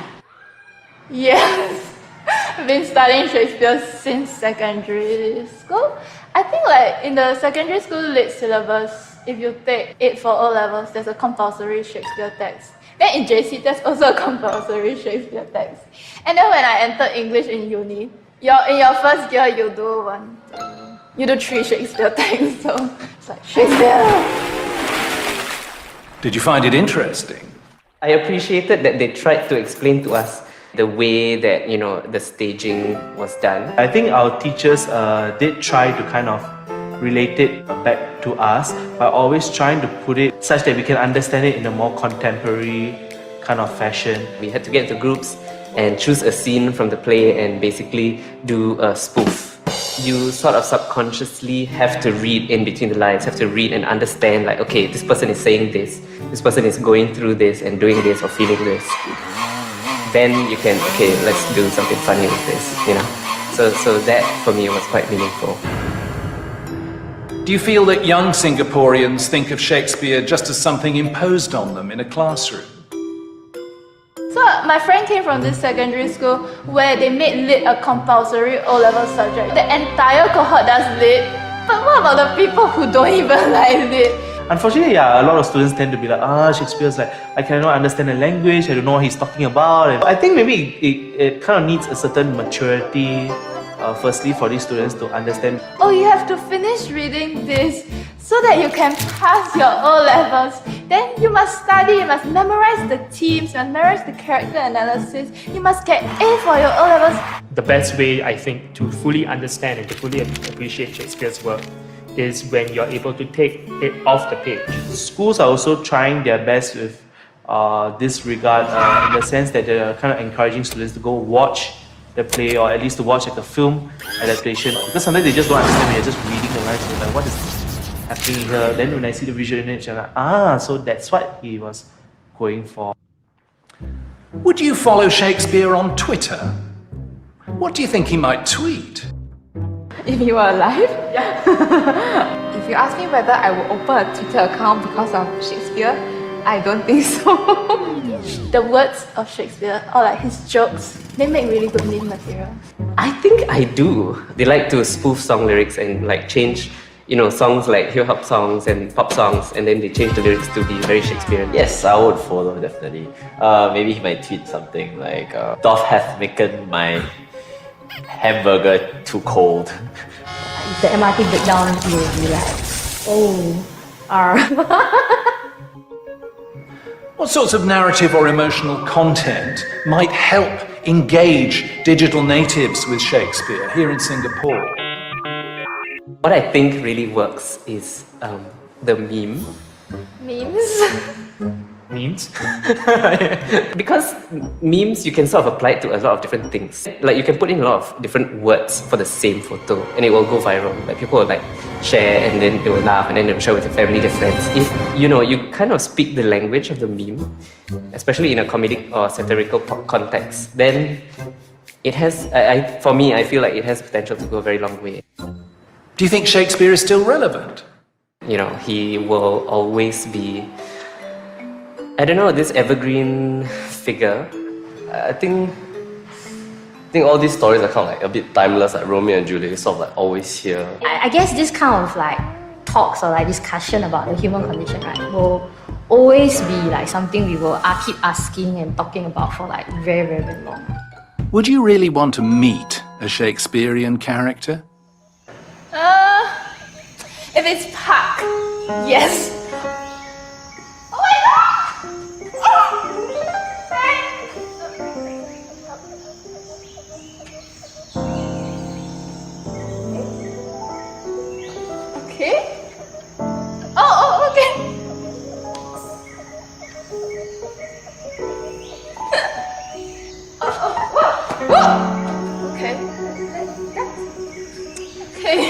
Yes. I've been studying Shakespeare since secondary school. I think like in the secondary school lit syllabus, if you take it for O levels, there's a compulsory Shakespeare text. Then in JC, there's also a compulsory Shakespeare text. And then when I entered English in uni, in your first year, you do 3 Shakespeare texts. So it's like Shakespeare. Did you find it interesting? I appreciated that they tried to explain to us the way that, the staging was done. I think our teachers did try to kind of relate it back to us by always trying to put it such that we can understand it in a more contemporary kind of fashion. We had to get into groups and choose a scene from the play and basically do a spoof. You sort of subconsciously have to read in between the lines, have to read and understand like, okay, this person is saying this person is going through this and doing this or feeling this. Then you can, okay, let's do something funny with this, So that for me was quite meaningful. Do you feel that young Singaporeans think of Shakespeare just as something imposed on them in a classroom? So my friend came from this secondary school where they made lit a compulsory O-level subject. The entire cohort does lit, but what about the people who don't even like lit? Unfortunately, yeah, a lot of students tend to be like, Shakespeare's like, I cannot understand the language, I don't know what he's talking about. And I think maybe it kind of needs a certain maturity, firstly, for these students to understand. Oh, you have to finish reading this so that you can pass your O-levels. Then you must study, you must memorize the themes, you must memorize the character analysis, you must get A for your O-levels. The best way, I think, to fully understand and to fully appreciate Shakespeare's work is when you're able to take it off the page. Schools are also trying their best with this regard in the sense that they're kind of encouraging students to go watch the play or at least to watch like a film adaptation, because sometimes they just don't understand when you're just reading the lines. So like, what is happening here? Then when I see the visual image, I'm like, so that's what he was going for. Would you follow Shakespeare on Twitter? What do you think he might tweet? If you were alive? Yeah. If you ask me whether I would open a Twitter account because of Shakespeare, I don't think so. The words of Shakespeare or like his jokes, they make really good meme material. I think I do. They like to spoof song lyrics and like change, songs like hip hop songs and pop songs, and then they change the lyrics to be very Shakespearean. Yes, I would follow, definitely. Maybe he might tweet something like, Doth hath maken my hamburger too cold. If the MRT breakdown, you will be like, What sorts of narrative or emotional content might help engage digital natives with Shakespeare here in Singapore? What I think really works is the meme. Memes? Memes? Because memes, you can sort of apply it to a lot of different things. Like you can put in a lot of different words for the same photo and it will go viral. Like people will like share and then they will laugh and then they will share with their family, their friends. If you kind of speak the language of the meme, especially in a comedic or satirical context, then it has, for me, I feel like it has potential to go a very long way. Do you think Shakespeare is still relevant? He will always be, I don't know, this evergreen figure. I think all these stories are kind of like a bit timeless, like Romeo and Juliet, sort of like always here. I guess this kind of like talks or like discussion about the human condition, right, will always be like something we will keep asking and talking about for like very, very, very long. Would you really want to meet a Shakespearean character? If it's Park, yes. Oh my god! Okay. Oh, okay. Whoa. Okay. Okay.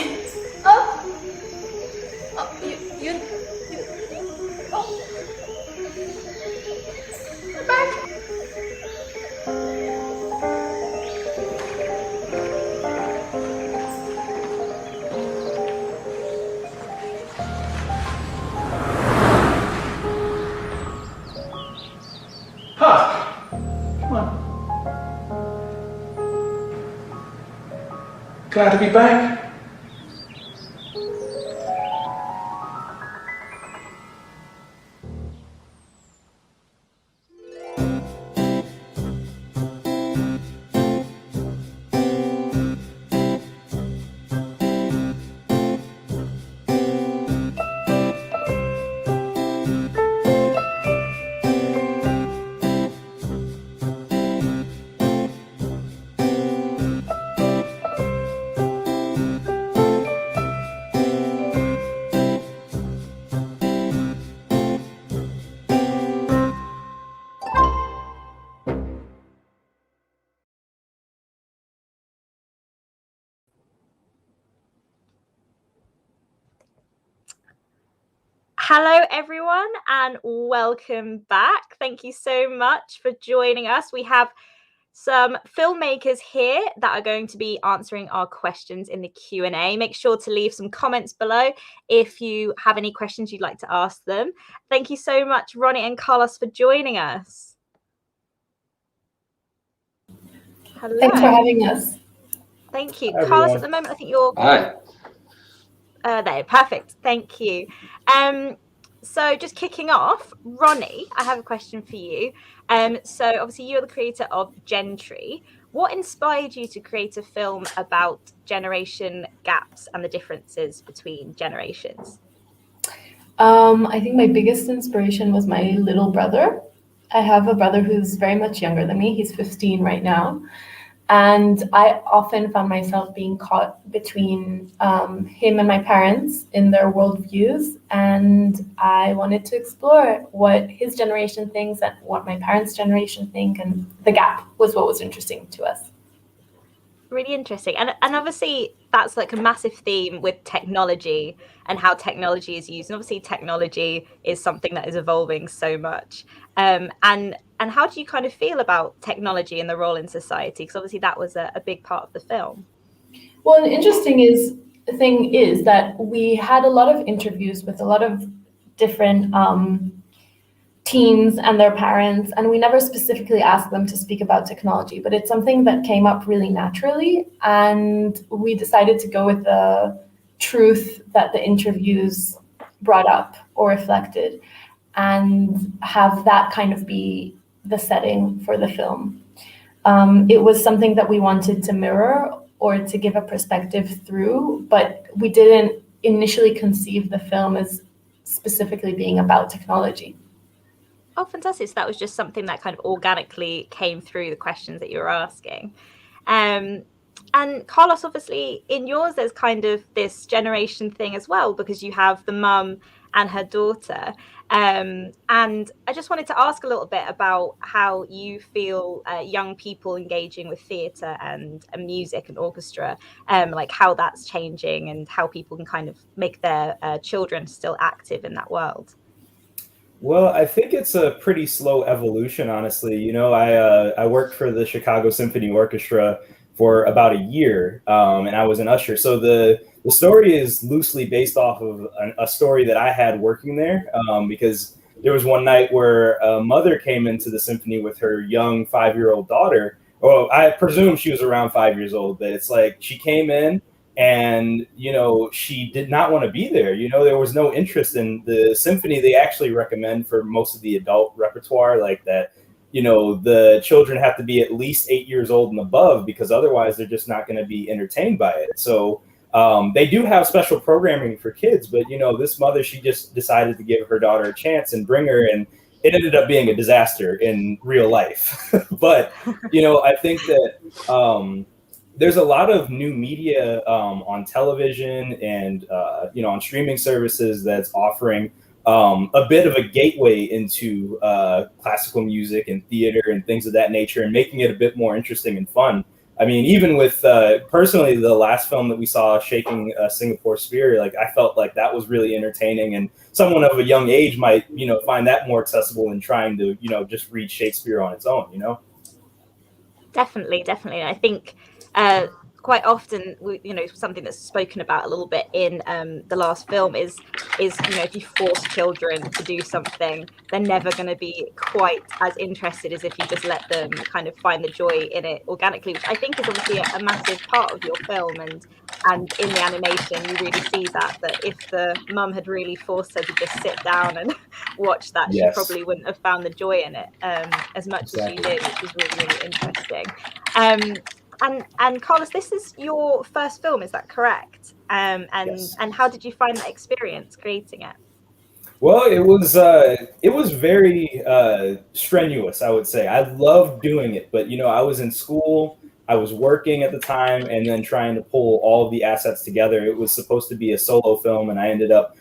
Glad to be back. Hello, everyone, and welcome back. Thank you so much for joining us. We have some filmmakers here that are going to be answering our questions in the Q&A. Make sure to leave some comments below if you have any questions you'd like to ask them. Thank you so much, Ronnie and Carlos, for joining us. Hello. Thanks for having us. Thank you. Hi, Carlos, everyone. at the moment, I think you're... Hi. There, perfect. Thank you. So just kicking off, Ronnie, I have a question for you. So obviously you're the creator of Gentry. What inspired you to create a film about generation gaps and the differences between generations? I think my biggest inspiration was my little brother. I have a brother who's very much younger than me. He's 15 right now. And I often found myself being caught between him and my parents in their worldviews. And I wanted to explore what his generation thinks and what my parents' generation think. And the gap was what was interesting to us. Really interesting. And obviously that's like a massive theme with technology and how technology is used. And obviously technology is something that is evolving so much. And how do you kind of feel about technology and the role in society? Because obviously that was a big part of the film. Well, an interesting thing is that we had a lot of interviews with a lot of different teens and their parents, and we never specifically asked them to speak about technology, but it's something that came up really naturally, and we decided to go with the truth that the interviews brought up or reflected, and have that kind of be the setting for the film. It was something that we wanted to mirror or to give a perspective through, but we didn't initially conceive the film as specifically being about technology. Oh, fantastic. So that was just something that kind of organically came through the questions that you were asking. And Carlos, obviously in yours, there's kind of this generation thing as well, because you have the mum and her daughter. And I just wanted to ask a little bit about how you feel young people engaging with theatre and music and orchestra, like how that's changing and how people can kind of make their children still active in that world. Well, I think it's a pretty slow evolution, honestly. You know, I worked for the Chicago Symphony Orchestra for about a year, and I was an usher. So the story is loosely based off of a story that I had working there, because there was one night where a mother came into the symphony with her young 5-year-old daughter. Well, I presume she was around 5 years old, but it's like she came in and, you know, she did not want to be there. You know, there was no interest in the symphony. They actually recommend for most of the adult repertoire like that, you know, the children have to be at least 8 years old and above, because otherwise they're just not going to be entertained by it. So they do have special programming for kids, but, you know, this mother, she just decided to give her daughter a chance and bring her, and it ended up being a disaster in real life. But, you know, I think that there's a lot of new media on television and, you know, on streaming services that's offering a bit of a gateway into classical music and theater and things of that nature, and making it a bit more interesting and fun. I mean, even with personally the last film that we saw, Shaking Singapore Sphere, like I felt like that was really entertaining, and someone of a young age might, you know, find that more accessible than trying to, you know, just read Shakespeare on its own, you know? Definitely. I think quite often, something that's spoken about a little bit in the last film is if you force children to do something, they're never going to be quite as interested as if you just let them kind of find the joy in it organically, which I think is obviously a massive part of your film. And in the animation, you really see that if the mum had really forced her to just sit down and watch that, she probably wouldn't have found the joy in it as much as she did, which is really, really interesting. And Carlos, this is your first film, is that correct? And how did you find that experience creating it? Well, it was very strenuous, I would say. I loved doing it, but I was in school, I was working at the time, and then trying to pull all of the assets together. It was supposed to be a solo film, and I ended up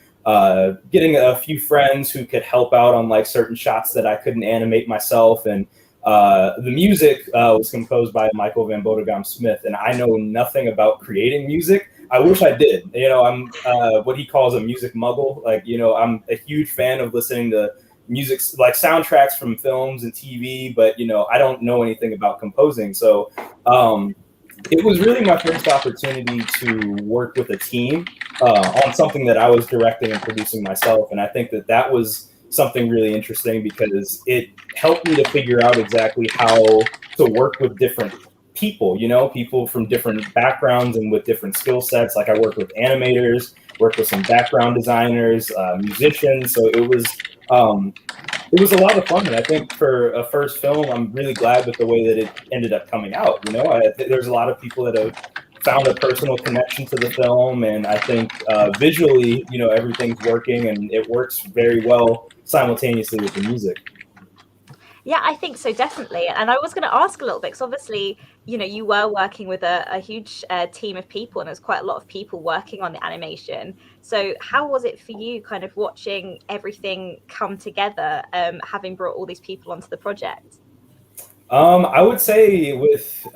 getting a few friends who could help out on like certain shots that I couldn't animate myself. And the music was composed by Michael Van Bodegam Smith, and I know nothing about creating music. I wish I did. I'm what he calls a music muggle. Like, I'm a huge fan of listening to music, like soundtracks from films and TV, but I don't know anything about composing. So it was really my first opportunity to work with a team on something that I was directing and producing myself, and I think that was something really interesting because it helped me to figure out exactly how to work with different people, people from different backgrounds and with different skill sets. Like I worked with animators, worked with some background designers, musicians. So it was a lot of fun. And I think for a first film, I'm really glad with the way that it ended up coming out. There's a lot of people that have found a personal connection to the film, and I think visually, everything's working and it works very well simultaneously with the music. Yeah, I think so, definitely. And I was going to ask a little bit, because obviously, you were working with a huge team of people, and there's quite a lot of people working on the animation. So how was it for you kind of watching everything come together, having brought all these people onto the project? I would say with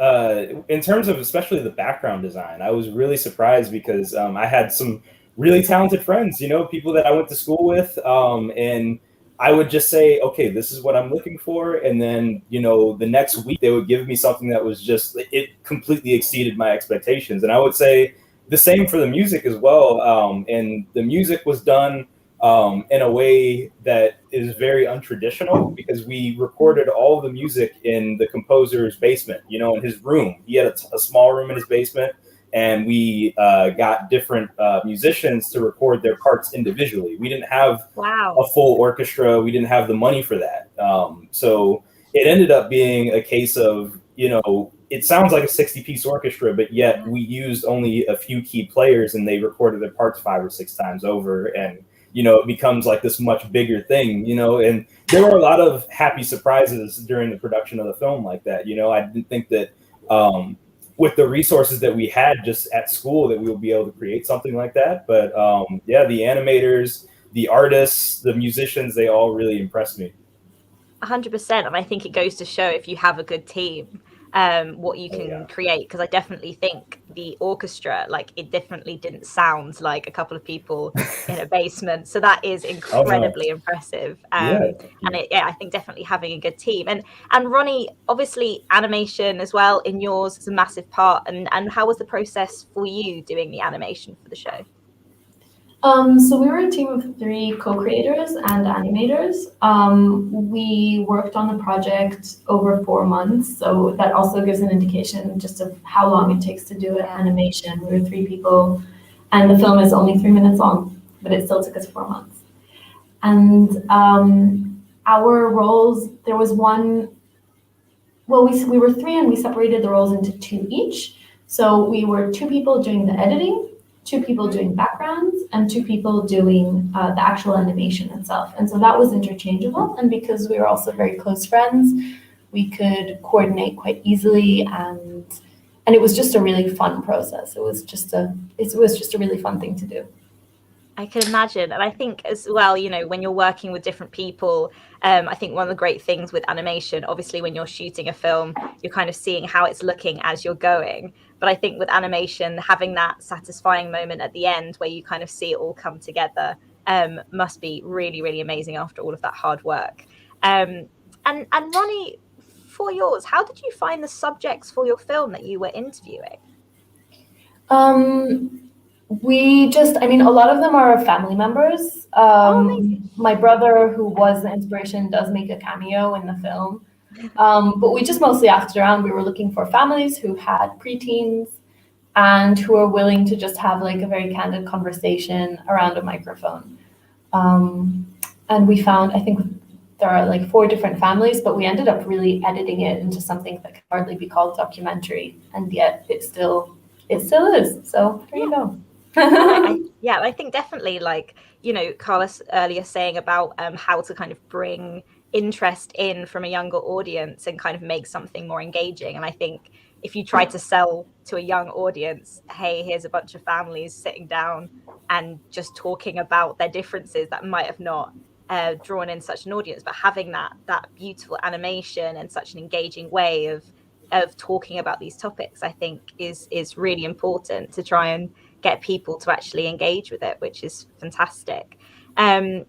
in terms of especially the background design, I was really surprised because I had some really talented friends, people that I went to school with, and I would just say, okay, this is what I'm looking for, and then the next week they would give me something that was just, it completely exceeded my expectations. And I would say the same for the music as well. And the music was done in a way that is very untraditional because we recorded all the music in the composer's basement, in his room. He had a small room in his basement, and we got different musicians to record their parts individually. We didn't have a full orchestra. We didn't have the money for that. So it ended up being a case of, it sounds like a 60-piece orchestra, but yet we used only a few key players, and they recorded their parts 5 or 6 times over. And it becomes like this much bigger thing, and there were a lot of happy surprises during the production of the film like that. I didn't think that with the resources that we had just at school that we would be able to create something like that. But yeah, the animators, the artists, the musicians, they all really impressed me. 100%. And I think it goes to show if you have a good team, what you can create, because I definitely think the orchestra, it definitely didn't sound like a couple of people in a basement, so that is incredibly impressive. And I think definitely having a good team. And Ronnie, obviously animation as well in yours is a massive part, and how was the process for you doing the animation for the show? So we were a team of 3 co-creators and animators. We worked on the project over 4 months, so that also gives an indication just of how long it takes to do an animation. We were 3 people, and the film is only 3 minutes long, but it still took us 4 months. And our roles, there was one, well, we were 3 and we separated the roles into 2 each. So we were 2 people doing the editing, 2 people doing backgrounds, and 2 people doing the actual animation itself. And so that was interchangeable. And because we were also very close friends, we could coordinate quite easily, and it was just a really fun process. It was just a really fun thing to do. I can imagine. And I think as well, when you're working with different people, I think one of the great things with animation, obviously when you're shooting a film, you're kind of seeing how it's looking as you're going. But I think with animation, having that satisfying moment at the end where you kind of see it all come together must be really, really amazing after all of that hard work. And Ronnie, for yours, how did you find the subjects for your film that you were interviewing? I mean, a lot of them are family members. My brother, who was the inspiration, does make a cameo in the film. But we just mostly asked around. We were looking for families who had preteens and who are willing to just have like a very candid conversation around a microphone. And we found, I think there are like 4 different families, but we ended up really editing it into something that can hardly be called documentary, and yet it still is. So there you go. I think definitely, like, you know, Carlos earlier saying about how to kind of bring interest in from a younger audience and kind of make something more engaging. And I think if you try to sell to a young audience, hey, here's a bunch of families sitting down and just talking about their differences, that might have not drawn in such an audience. But having that beautiful animation and such an engaging way of talking about these topics, I think is really important to try and get people to actually engage with it, which is fantastic. And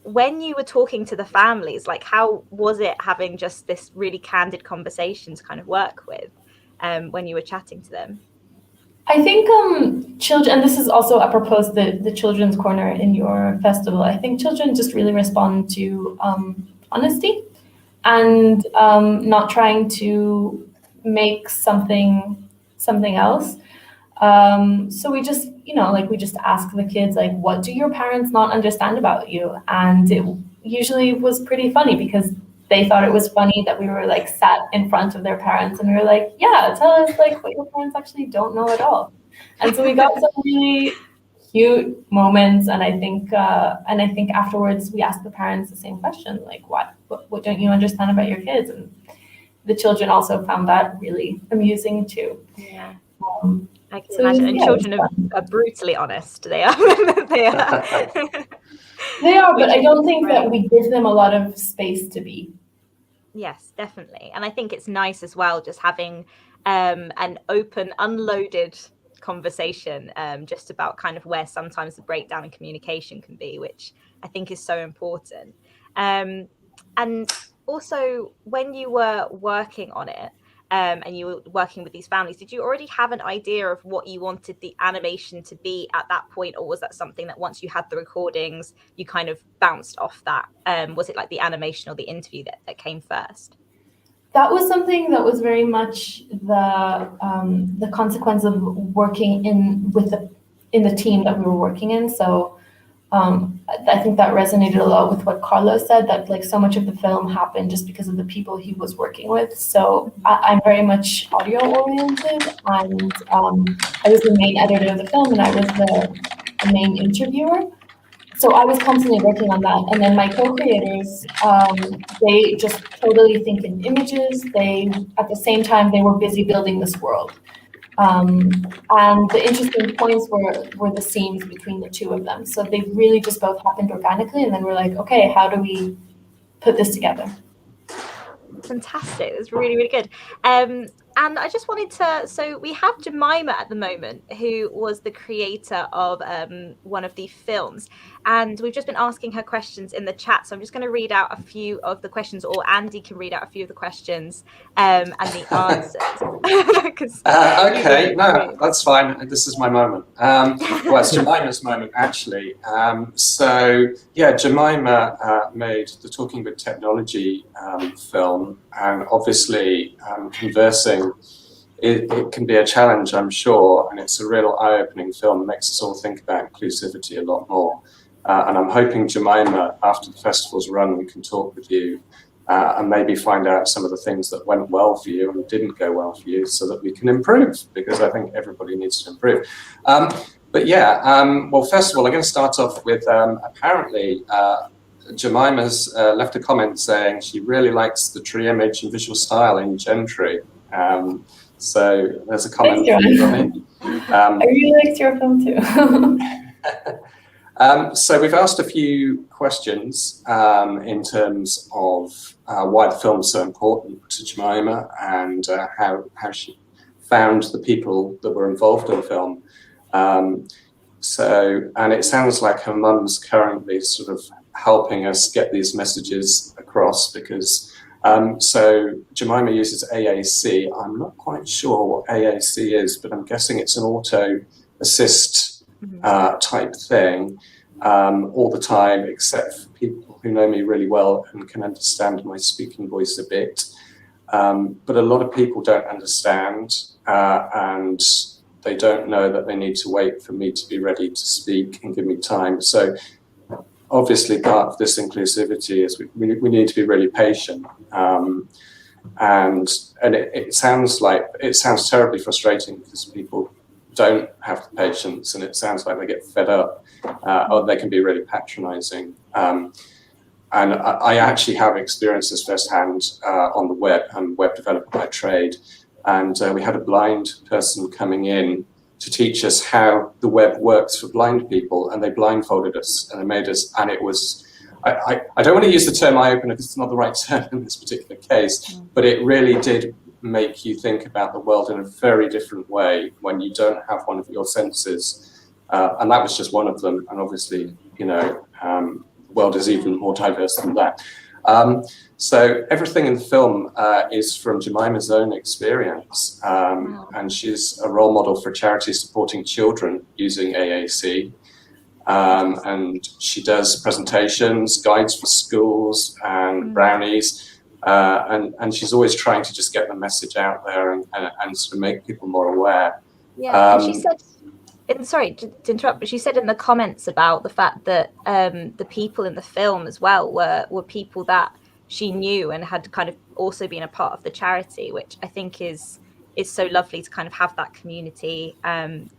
when you were talking to the families, like, how was it having just this really candid conversation to kind of work with when you were chatting to them? I think children, and this is also apropos the children's corner in your festival, I think children just really respond to honesty and not trying to make something else. So we just, we just ask the kids, like, what do your parents not understand about you? And it usually was pretty funny because they thought it was funny that we were like sat in front of their parents and we were like, yeah, tell us like what your parents actually don't know at all. And so we got some really cute moments. And I think afterwards we asked the parents the same question, like, what don't you understand about your kids? And the children also found that really amusing too. Yeah. I can imagine. And children are brutally honest. They are. They are. They are, but I don't think that we give them a lot of space to be. Yes, definitely. And I think it's nice as well, just having an open, unloaded conversation just about kind of where sometimes the breakdown in communication can be, which I think is so important. And also, when you were working on it, and you were working with these families, did you already have an idea of what you wanted the animation to be at that point? Or was that something that once you had the recordings, you kind of bounced off that? Was it like the animation or the interview that came first? That was something that was very much the consequence of working in the team that we were working in. So I think that resonated a lot with what Carlos said, that like so much of the film happened just because of the people he was working with. So I'm very much audio oriented, and I was the main editor of the film and I was the main interviewer. So I was constantly working on that. And then my co-creators, they just totally think in images. At the same time, they were busy building this world. And the interesting points were the scenes between the two of them. So they really just both happened organically. And then we're like, okay, how do we put this together? Fantastic. That's really, really good. And I just wanted to, so we have Jemima at the moment, who was the creator of one of the films. And we've just been asking her questions in the chat. So I'm just going to read out a few of the questions, or Andy can read out a few of the questions and the answers. Okay, no, that's fine. This is my moment. Well, it's Jemima's moment, actually. So, yeah, Jemima made the Talking with Technology film, and obviously conversing, it can be a challenge, I'm sure, and it's a real eye-opening film. It makes us all think about inclusivity a lot more. And I'm hoping, Jemima, after the festival's run, we can talk with you and maybe find out some of the things that went well for you and didn't go well for you, so that we can improve, because I think everybody needs to improve. But yeah, well, first of all, I'm going to start off with apparently Jemima's left a comment saying she really likes the tree image and visual style in Gentry. So there's a comment for you, Ronnie. I really liked your film too. So we've asked a few questions in terms of why the film's so important to Jemima, and how she found the people that were involved in the film. And it sounds like her mum's currently sort of helping us get these messages across, because So Jemima uses AAC. I'm not quite sure what AAC is, but I'm guessing it's an auto assist type thing all the time, except for people who know me really well and can understand my speaking voice a bit. But a lot of people don't understand, and they don't know that they need to wait for me to be ready to speak and give me time. So obviously part of this inclusivity is we need to be really patient. And it sounds terribly frustrating because people don't have the patience, and it sounds like they get fed up, or they can be really patronizing. And I actually have experienced this firsthand on the web. I'm a web developer by trade, and we had a blind person coming in to teach us how the web works for blind people, and they blindfolded us and they made us, and it was, I don't want to use the term eye-opener because it's not the right term in this particular case, but it really did make you think about the world in a very different way when you don't have one of your senses. And that was just one of them. And obviously, the world is even more diverse than that. So everything in the film is from Jemima's own experience. And she's a role model for charity supporting children using AAC. And she does presentations, guides for schools and brownies. And she's always trying to just get the message out there and sort of make people more aware. Yeah, and she said, sorry to interrupt, but she said in the comments about the fact that the people in the film as well were people that she knew and had kind of also been a part of the charity, which I think is so lovely to kind of have that community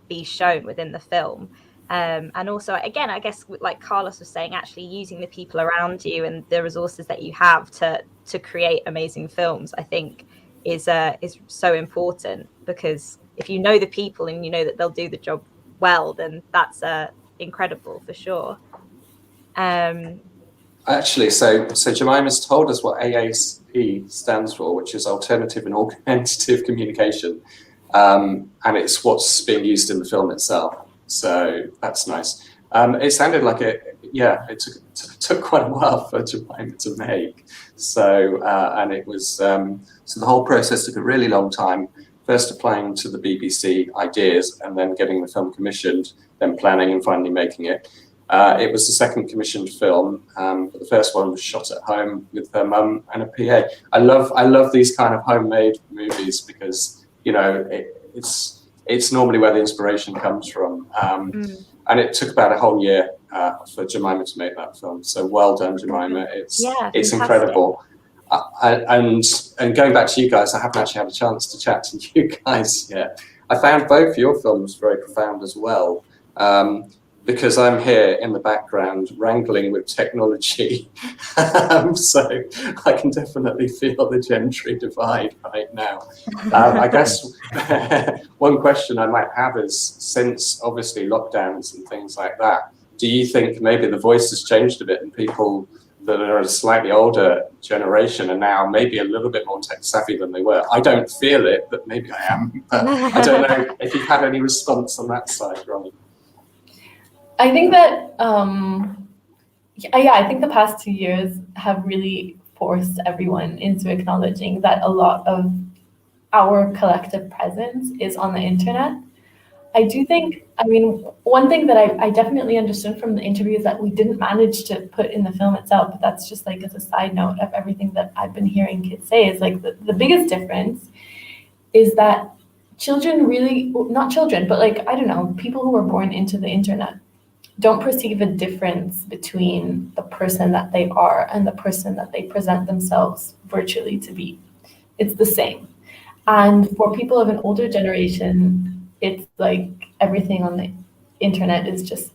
be shown within the film. And also, again, I guess like Carlos was saying, actually using the people around you and the resources that you have to create amazing films, I think is so important, because if you know the people and you know that they'll do the job well, then that's incredible for sure. Actually, so Jemima's told us what AAC stands for, which is Alternative and Augmentative Communication, and it's what's being used in the film itself. So that's nice. It sounded like it took quite a while for Jemima to make. So and it was so the whole process took a really long time. First applying to the BBC ideas, and then getting the film commissioned, then planning and finally making it. It was the second commissioned film, but the first one was shot at home with her mum and a PA. I love these kind of homemade movies because it's normally where the inspiration comes from. And it took about a whole year for Jemima to make that film. So well done, Jemima. It's incredible. And going back to you guys, I haven't actually had a chance to chat to you guys yet. I found both your films very profound as well. Because I'm here in the background wrangling with technology. So I can definitely feel the gender divide right now. I guess one question I might have is, since obviously lockdowns and things like that, do you think maybe the voice has changed a bit and people that are a slightly older generation are now maybe a little bit more tech savvy than they were? I don't feel it, but maybe I am. But I don't know if you've had any response on that side, Ronnie. I think that, I think the past 2 years have really forced everyone into acknowledging that a lot of our collective presence is on the internet. I do think, one thing that I definitely understood from the interview is that we didn't manage to put in the film itself, but that's just like as a side note of everything that I've been hearing kids say, is like the biggest difference is that children really, not children, but like, I don't know, people who were born into the internet don't perceive a difference between the person that they are and the person that they present themselves virtually to be. It's the same. And for people of an older generation, it's like everything on the internet is just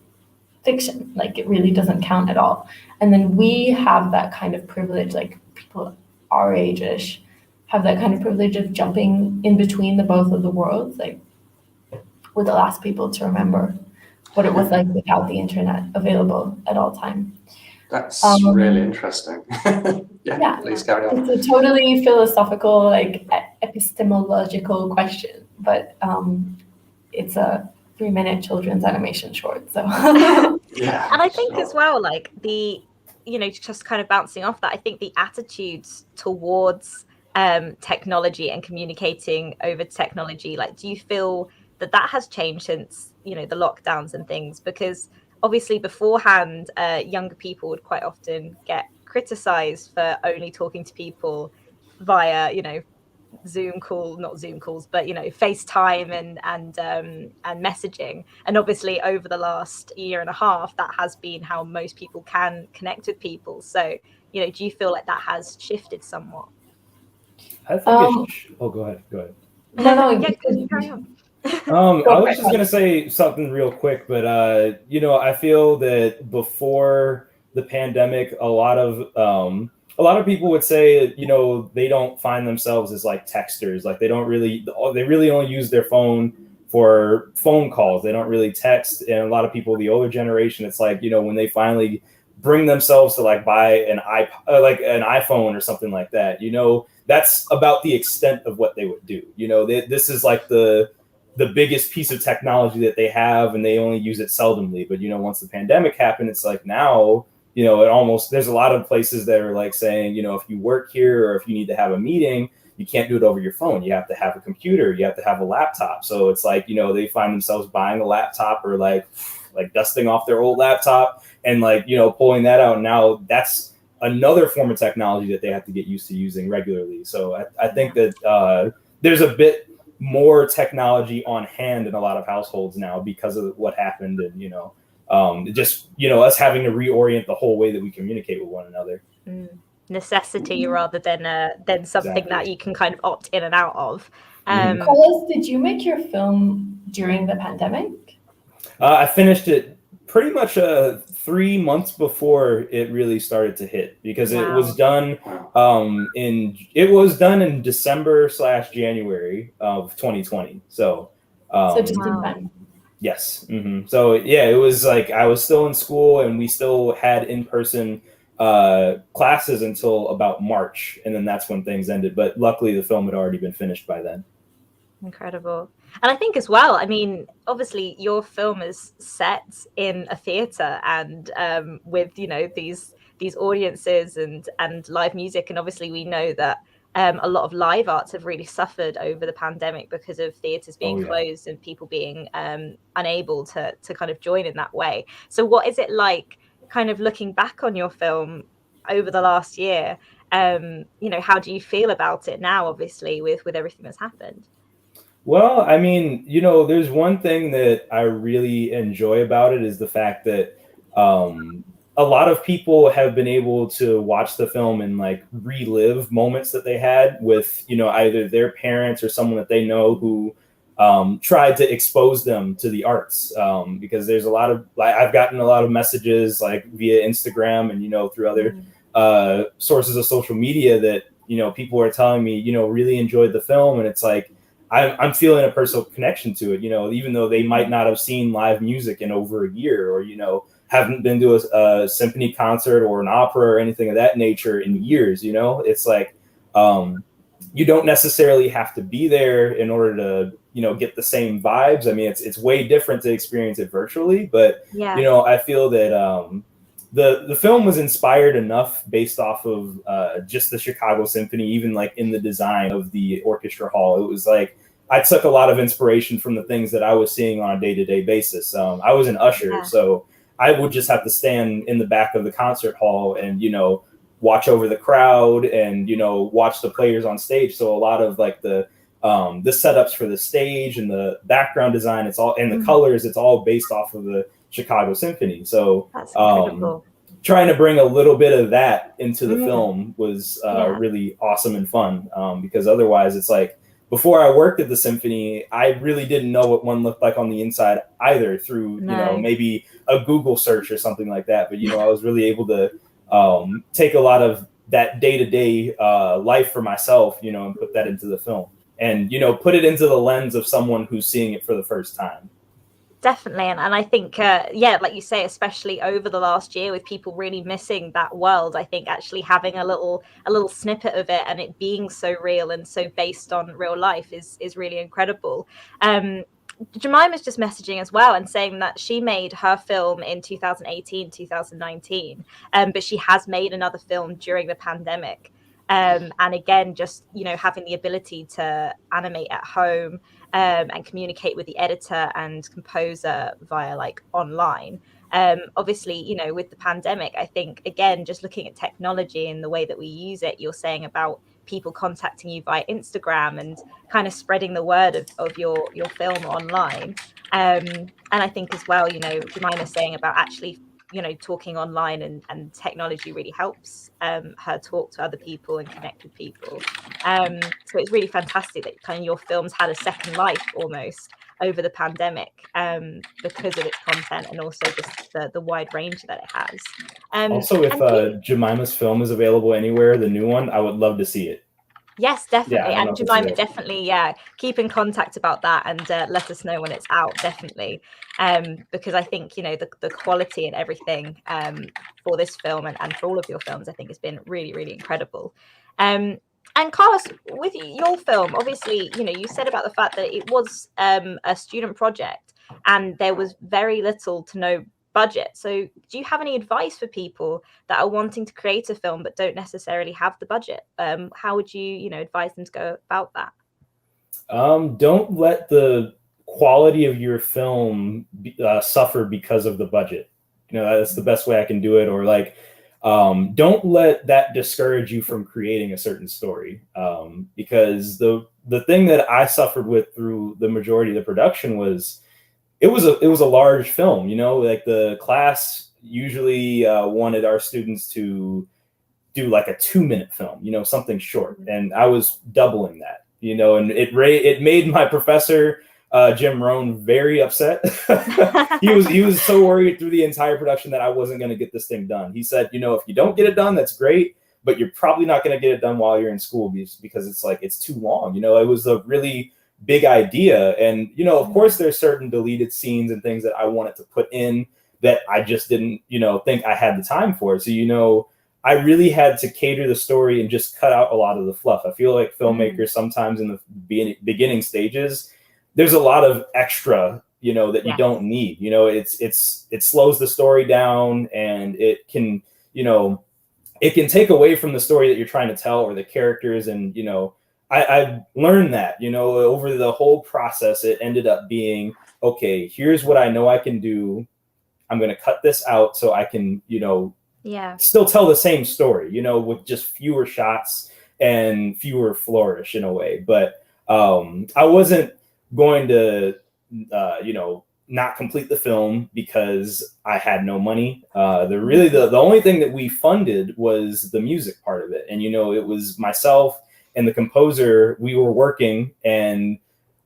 fiction. Like it really doesn't count at all. And then we have that kind of privilege, like people our age-ish have that kind of privilege of jumping in between the both of the worlds. Like we're the last people to remember what it was like without the internet available at all time. That's really interesting. Yeah, please carry on. It's a totally philosophical, like epistemological question, but it's a 3-minute children's animation short. So yeah, and I think as well, like just kind of bouncing off that, I think the attitudes towards technology and communicating over technology, like, do you feel that has changed since the lockdowns and things? Because obviously beforehand, younger people would quite often get criticized for only talking to people via Zoom call, not Zoom calls, but FaceTime and messaging. And obviously over the last year and a half, that has been how most people can connect with people. So do you feel like that has shifted somewhat? I think go ahead. No, yeah, carry on. I was just gonna say something real quick, but I feel that before the pandemic, a lot of people would say, they don't find themselves as like texters. Like they really only use their phone for phone calls. They don't really text. And a lot of people, the older generation, it's like, when they finally bring themselves to like buy an iPhone or something like that, that's about the extent of what they would do. This is like the biggest piece of technology that they have, and they only use it seldomly. But once the pandemic happened, it's like now, there's a lot of places that are like saying, if you work here or if you need to have a meeting, you can't do it over your phone. You have to have a computer, you have to have a laptop. So it's like, they find themselves buying a laptop or like dusting off their old laptop and like, pulling that out. Now that's another form of technology that they have to get used to using regularly. So I think that there's a bit more technology on hand in a lot of households now because of what happened, and just us having to reorient the whole way that we communicate with one another. Necessity rather than something that you can kind of opt in and out of. Carlos, did you make your film during the pandemic? I finished it pretty much 3 months before it really started to hit, because it was done in December/January of 2020. So just in time. Yes. Mm-hmm. So yeah, it was like I was still in school and we still had in-person classes until about March, and then that's when things ended. But luckily the film had already been finished by then. Incredible. And I think as well, I mean, obviously your film is set in a theatre and with these audiences and live music, and obviously we know that a lot of live arts have really suffered over the pandemic because of theatres being closed and people being unable to kind of join in that way. So what is it like kind of looking back on your film over the last year? How do you feel about it now, obviously, with everything that's happened? Well, I mean, there's one thing that I really enjoy about it is the fact that a lot of people have been able to watch the film and like relive moments that they had with, either their parents or someone that they know who tried to expose them to the arts. Because there's a lot of, I've gotten a lot of messages like via Instagram and, through other sources of social media that, people are telling me, really enjoyed the film. And it's like, I'm feeling a personal connection to it, even though they might not have seen live music in over a year or, haven't been to a symphony concert or an opera or anything of that nature in years. It's like you don't necessarily have to be there in order to, get the same vibes. I mean, it's way different to experience it virtually, but, I feel that the film was inspired enough based off of just the Chicago Symphony, even like in the design of the orchestra hall. It was like, I took a lot of inspiration from the things that I was seeing on a day-to-day basis. I was an usher, so I would just have to stand in the back of the concert hall and, watch over the crowd and, watch the players on stage. So a lot of like the setups for the stage and the background design, it's all, and the colors, it's all based off of the Chicago Symphony. So that's incredible. Trying to bring a little bit of that into the film was really awesome and fun, because otherwise it's like, before I worked at the symphony, I really didn't know what one looked like on the inside either through, maybe a Google search or something like that. But, I was really able to take a lot of that day-to-day life for myself, and put that into the film and, put it into the lens of someone who's seeing it for the first time. Definitely. And I think, like you say, especially over the last year with people really missing that world, I think actually having a little snippet of it and it being so real and so based on real life is really incredible. Jemima's just messaging as well and saying that she made her film in 2018, 2019, but she has made another film during the pandemic. And again, just, you know, having the ability to animate at home and communicate with the editor and composer via like online. Obviously, you know, with the pandemic, I think, again, just looking at technology and the way that we use it, you're saying about people contacting you via Instagram and kind of spreading the word of your film online. And I think as well, you know, Jemima saying about actually, you know, talking online and technology really helps her talk to other people and connect with people. So it's really fantastic that kind of your films had a second life almost over the pandemic because of its content and also just the wide range that it has. Also, if Jemima's film is available anywhere, the new one, I would love to see it. Yes, definitely. Yeah, And Jemima, definitely, keep in contact about that and let us know when it's out, definitely. Because I think, you know, the quality and everything for this film and for all of your films, I think has been really, really incredible. And Carlos, with your film, obviously, you know, you said about the fact that it was a student project and there was very little to no budget. So do you have any advice for people that are wanting to create a film but don't necessarily have the budget? How would you, you know, advise them to go about that? Don't let the quality of your film suffer because of the budget. You know, that's the best way I can do it. Or like, don't let that discourage you from creating a certain story. Because the thing that I suffered with through the majority of the production was it was a large film. You know, like the class usually wanted our students to do like a 2-minute film, you know, something short, and I was doubling that, you know, and it made my professor Jim Rohn very upset. he was so worried through the entire production that I wasn't going to get this thing done. He said, you know, if you don't get it done, that's great, but you're probably not going to get it done while you're in school because it's like it's too long. You know, it was a really big idea, and you know, of course, there's certain deleted scenes and things that I wanted to put in that I just didn't, you know, think I had the time for. So, you know, I really had to cater the story and just cut out a lot of the fluff. I feel like filmmakers sometimes in the beginning stages, there's a lot of extra, you know, that you don't need. You know, it slows the story down, and it can, you know, it can take away from the story that you're trying to tell or the characters. And, you know, I've learned that, you know, over the whole process, it ended up being, okay, here's what I know I can do. I'm going to cut this out so I can, you know, still tell the same story, you know, with just fewer shots and fewer flourish in a way. But I wasn't going to, you know, not complete the film because I had no money. The only thing that we funded was the music part of it. And, you know, it was myself and the composer. We were working, and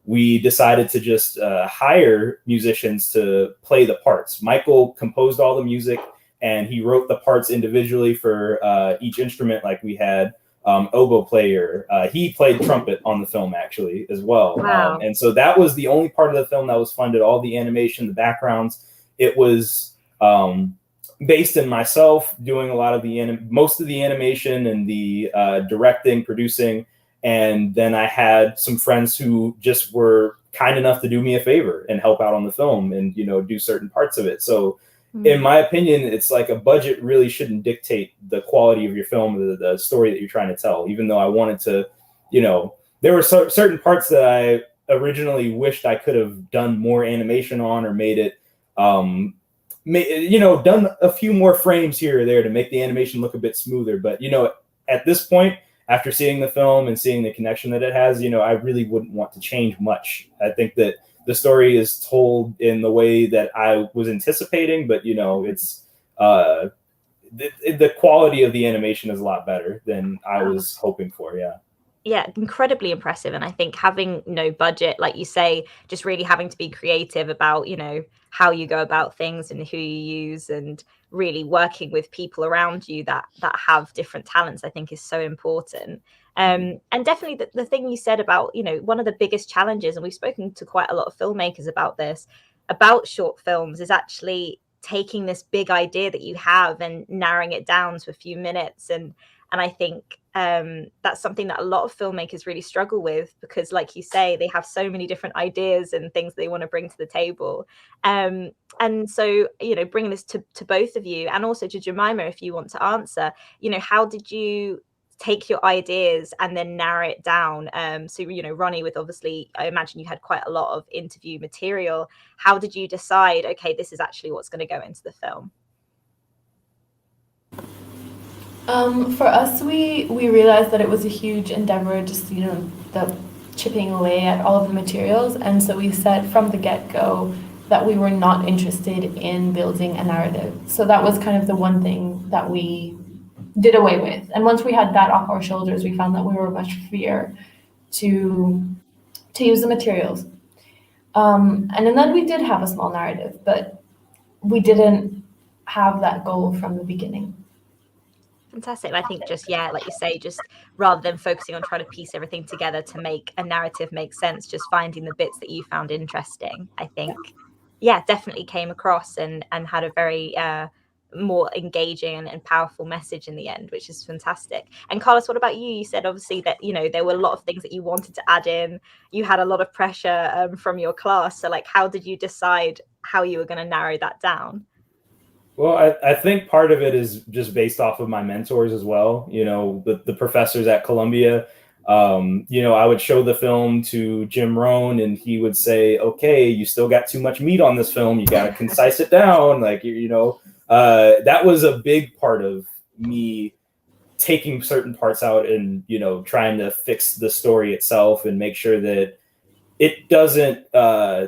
we decided to just hire musicians to play the parts. Michael composed all the music, and he wrote the parts individually for each instrument. Like we had oboe player. He played trumpet on the film actually as well. Wow. And so that was the only part of the film that was funded. All the animation, the backgrounds, it was based in myself doing a lot of most of the animation and the directing, producing. And then I had some friends who just were kind enough to do me a favor and help out on the film and, you know, do certain parts of it. So in my opinion, it's like a budget really shouldn't dictate the quality of your film or the story that you're trying to tell. Even though I wanted to, you know, there were certain parts that I originally wished I could have done more animation on, or made it, you know, done a few more frames here or there to make the animation look a bit smoother. But, you know, at this point, after seeing the film and seeing the connection that it has, you know, I really wouldn't want to change much. I think that the story is told in the way that I was anticipating, but, you know, it's the quality of the animation is a lot better than I was hoping for. Yeah, incredibly impressive. And I think having no budget, like you say, just really having to be creative about, you know, how you go about things and who you use, and really working with people around you that have different talents, I think is so important. And definitely the thing you said about, you know, one of the biggest challenges, and we've spoken to quite a lot of filmmakers about this, about short films, is actually taking this big idea that you have and narrowing it down to a few minutes and And I think that's something that a lot of filmmakers really struggle with, because like you say, they have so many different ideas and things they want to bring to the table. And so, bringing this to both of you, and also to Jemima, if you want to answer, how did you take your ideas and then narrow it down? So, Ronnie, with obviously, I imagine you had quite a lot of interview material. How did you decide, okay, this is actually what's going to go into the film? For us, we realized that it was a huge endeavor, just the chipping away at all of the materials, and so we said from the get-go that we were not interested in building a narrative. So that was kind of the one thing that we did away with. And once we had that off our shoulders, we found that we were much freer to use the materials. And then we did have a small narrative, but we didn't have that goal from the beginning. Fantastic. And I think just, like you say, just rather than focusing on trying to piece everything together to make a narrative make sense, just finding the bits that you found interesting, I think, definitely came across and had a very more engaging and powerful message in the end, which is fantastic. And Carlos, what about you? You said obviously that, there were a lot of things that you wanted to add in. You had a lot of pressure from your class. So like, how did you decide how you were going to narrow that down? Well, I think part of it is just based off of my mentors as well. The professors at Columbia. I would show the film to Jim Rohn, and he would say, "Okay, you still got too much meat on this film. You got to concise it down." Like, that was a big part of me taking certain parts out and trying to fix the story itself and make sure that it doesn't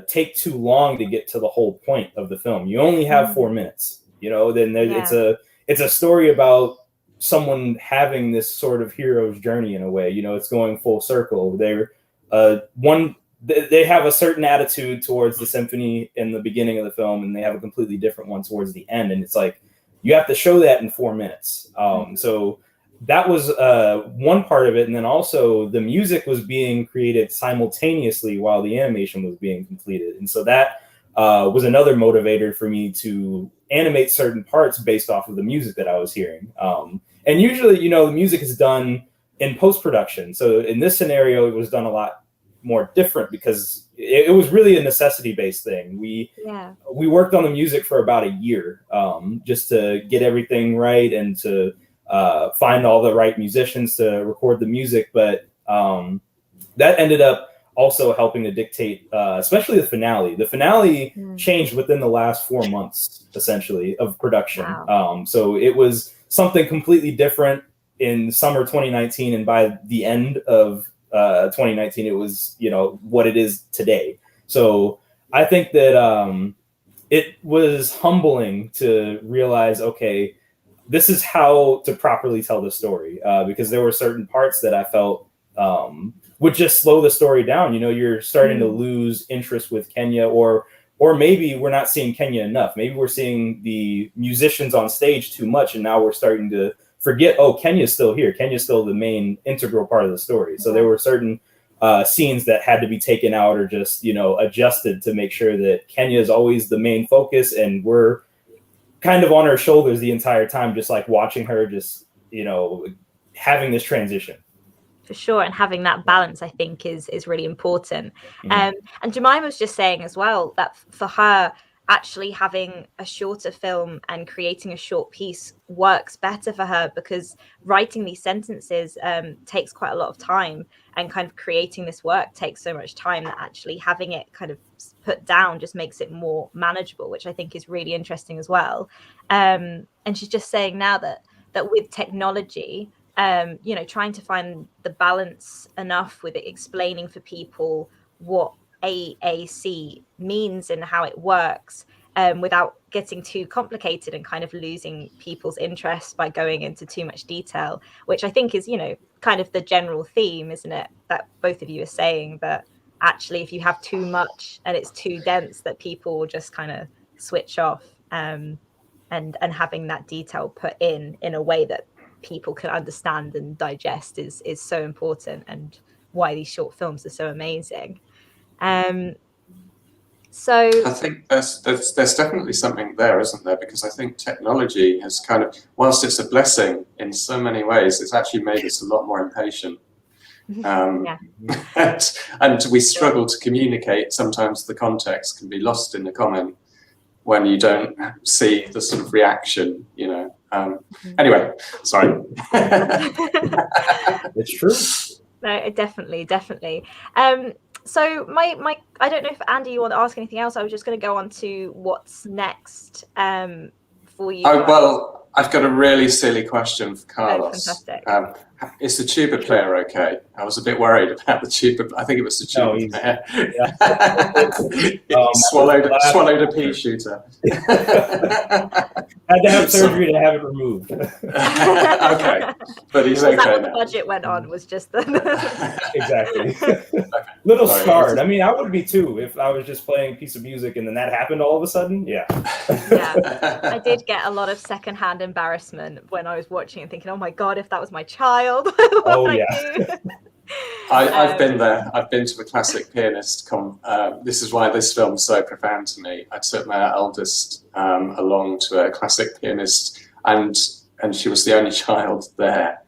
take too long to get to the whole point of the film. You only have 4 minutes. It's a story about someone having this sort of hero's journey in a way. It's going full circle. They have a certain attitude towards the symphony in the beginning of the film, and they have a completely different one towards the end. And it's like you have to show that in 4 minutes. So that was one part of it, and then also the music was being created simultaneously while the animation was being completed, and so that was another motivator for me to animate certain parts based off of the music that I was hearing. And usually, the music is done in post-production. So in this scenario, it was done a lot more different because it was really a necessity-based thing. We worked on the music for about a year just to get everything right and to find all the right musicians to record the music. But that ended up also helping to dictate, especially the finale. The finale changed within the last 4 months, essentially, of production. Wow. So it was something completely different in summer 2019, and by the end of 2019, it was what it is today. So I think that it was humbling to realize, okay, this is how to properly tell the story, because there were certain parts that I felt would just slow the story down. You're starting to lose interest with Kenya, or maybe we're not seeing Kenya enough. Maybe we're seeing the musicians on stage too much, and now we're starting to forget, oh, Kenya's still here. Kenya's still the main integral part of the story. So there were certain scenes that had to be taken out or just, adjusted to make sure that Kenya is always the main focus, and we're kind of on her shoulders the entire time, just like watching her just, having this transition. For sure, and having that balance, I think, is really important. And Jemima was just saying as well that for her, actually having a shorter film and creating a short piece works better for her, because writing these sentences takes quite a lot of time, and kind of creating this work takes so much time that actually having it kind of put down just makes it more manageable, which I think is really interesting as well. And she's just saying now that with technology, trying to find the balance enough with it, explaining for people what AAC means and how it works, without getting too complicated and kind of losing people's interest by going into too much detail, which I think is, kind of the general theme, isn't it? That both of you are saying that actually if you have too much and it's too dense, that people will just kind of switch off, and having that detail put in a way that people can understand and digest is so important, and why these short films are so amazing. So I think there's definitely something there, isn't there? Because I think technology has kind of, whilst it's a blessing in so many ways, it's actually made us a lot more impatient. Yeah. and we struggle to communicate. Sometimes the context can be lost in the comment when you don't see the sort of reaction, you know. Anyway, sorry. It's true. No, definitely. So my I don't know if Andy, you want to ask anything else. I was just going to go on to what's next for you. Oh, well, I've got a really silly question for Carlos. Oh, fantastic. Is the tuba player okay? I was a bit worried about the tuba. I think it was the tuba player. Swallowed a pea shooter. Had to have surgery to have it removed. Okay, but he's okay that now. the budget went on was just the Exactly. Little scarred. I mean, I would be too if I was just playing a piece of music and then that happened all of a sudden. Yeah. I did get a lot of secondhand embarrassment when I was watching and thinking, oh my God, if that was my child. Oh yeah. I've been there. I've been to a classic pianist. This is why this film's so profound to me. I took my eldest along to a classic pianist, and she was the only child there,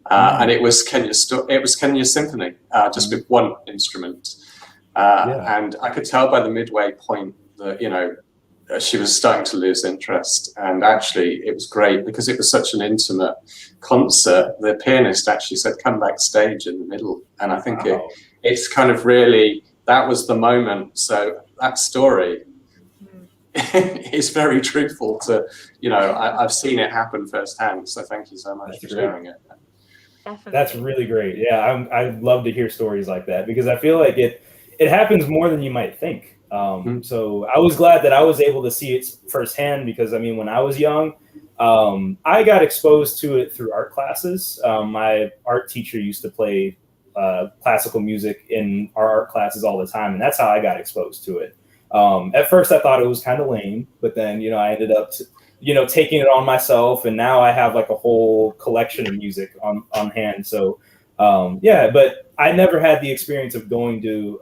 and it was Kenya Symphony, just with one instrument, and I could tell by the midway point that she was starting to lose interest. And actually, it was great because it was such an intimate concert. The pianist actually said, "Come backstage in the middle." And I think it's kind of really, that was the moment. So that story is very truthful to, I've seen it happen firsthand. So thank you so much for sharing it. Definitely. That's really great. Yeah, I love to hear stories like that because I feel like it happens more than you might think. So I was glad that I was able to see it firsthand because, I mean, when I was young, I got exposed to it through art classes. My art teacher used to play classical music in our art classes all the time, and that's how I got exposed to it. At first, I thought it was kind of lame, but then, I ended up, taking it on myself, and now I have like a whole collection of music on hand. So, but I never had the experience of going to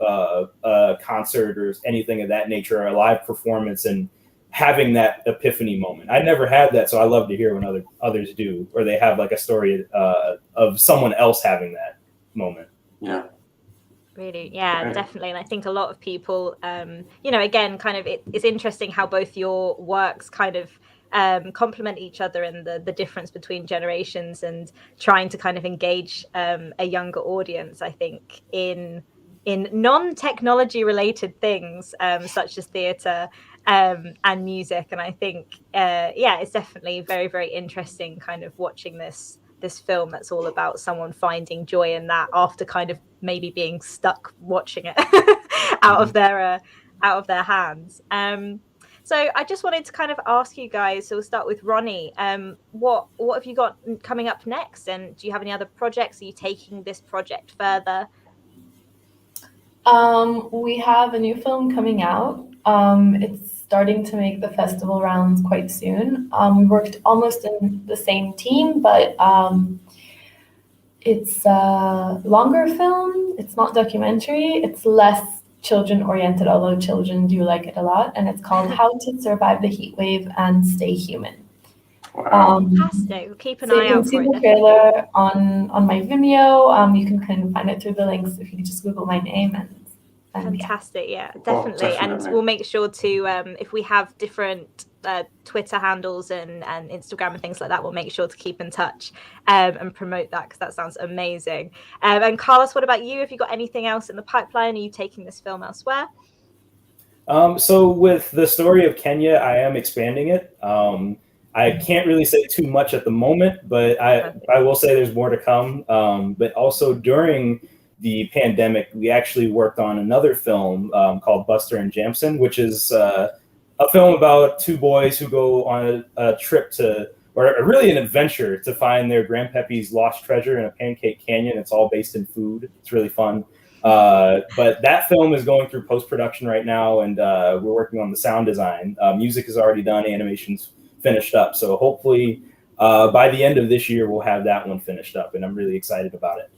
a concert or anything of that nature, or a live performance, and having that epiphany moment. I never had that, so I love to hear when others do, or they have like a story of someone else having that moment. Yeah. Really, yeah, definitely. And I think a lot of people, again, kind of, it's interesting how both your works kind of complement each other and the difference between generations and trying to kind of engage a younger audience, I think, in non-technology related things such as theatre and music. And I think, it's definitely very, very interesting kind of watching this film that's all about someone finding joy in that after kind of maybe being stuck watching it out of their hands. So I just wanted to kind of ask you guys, so we'll start with Ronnie, what have you got coming up next? And do you have any other projects? Are you taking this project further? We have a new film coming out. It's starting to make the festival rounds quite soon. We worked almost in the same team, but it's a longer film. It's not documentary. It's less children-oriented, although children do like it a lot. And it's called How to Survive the Heat Wave and Stay Human. Fantastic. We'll keep an eye out for it. You can see the trailer on my Vimeo. You can kind of find it through the links if you just Google my name. Fantastic, yeah, definitely. And we'll make sure to, if we have different Twitter handles and Instagram and things like that, we'll make sure to keep in touch and promote that, because that sounds amazing. And Carlos, what about you? Have you got anything else in the pipeline? Are you taking this film elsewhere? So with the story of Kenya, I am expanding it. I can't really say too much at the moment, but I will say there's more to come. But also during the pandemic, we actually worked on another film called Buster and Jamson, which is a film about two boys who go on a trip or really an adventure to find their grandpappy's lost treasure in a pancake canyon. It's all based in food. It's really fun. But that film is going through post-production right now, and we're working on the sound design. Music is already done, animation's finished up. So hopefully by the end of this year, we'll have that one finished up, and I'm really excited about it.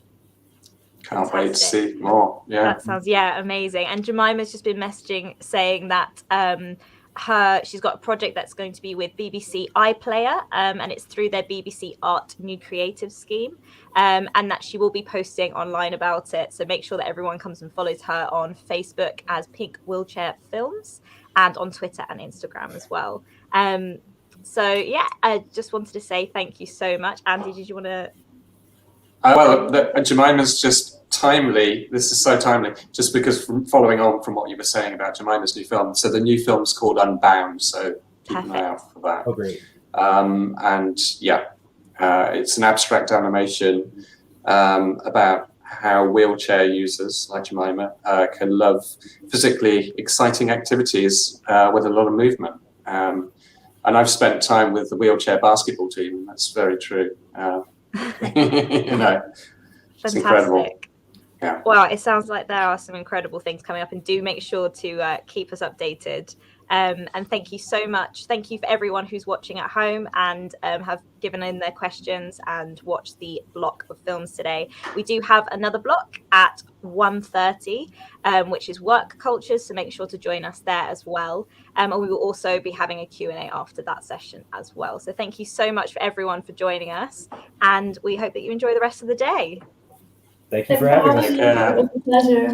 Can't wait to see more. Yeah. That sounds amazing. And Jemima's just been messaging saying that she's got a project that's going to be with BBC iPlayer, and it's through their BBC Art New Creative scheme, and that she will be posting online about it. So make sure that everyone comes and follows her on Facebook as Pink Wheelchair Films, and on Twitter and Instagram as well. So yeah, I just wanted to say thank you so much. Andy, did you want to? Jemima's just timely. This is so timely, just because from following on from what you were saying about Jemima's new film. So the new film's called Unbound, so keep an eye out for that. Oh, great. And yeah, it's an abstract animation about how wheelchair users like Jemima can love physically exciting activities with a lot of movement. And I've spent time with the wheelchair basketball team. That's very true. You know, it's incredible. Yeah. Well, it sounds like there are some incredible things coming up, and do make sure to keep us updated. And thank you so much. Thank you for everyone who's watching at home and have given in their questions and watched the block of films today. We do have another block at 1:30, which is work cultures, so make sure to join us there as well. And we will also be having a Q&A after that session as well. So thank you so much for everyone for joining us, and we hope that you enjoy the rest of the day. Thank you for having us. It was a pleasure.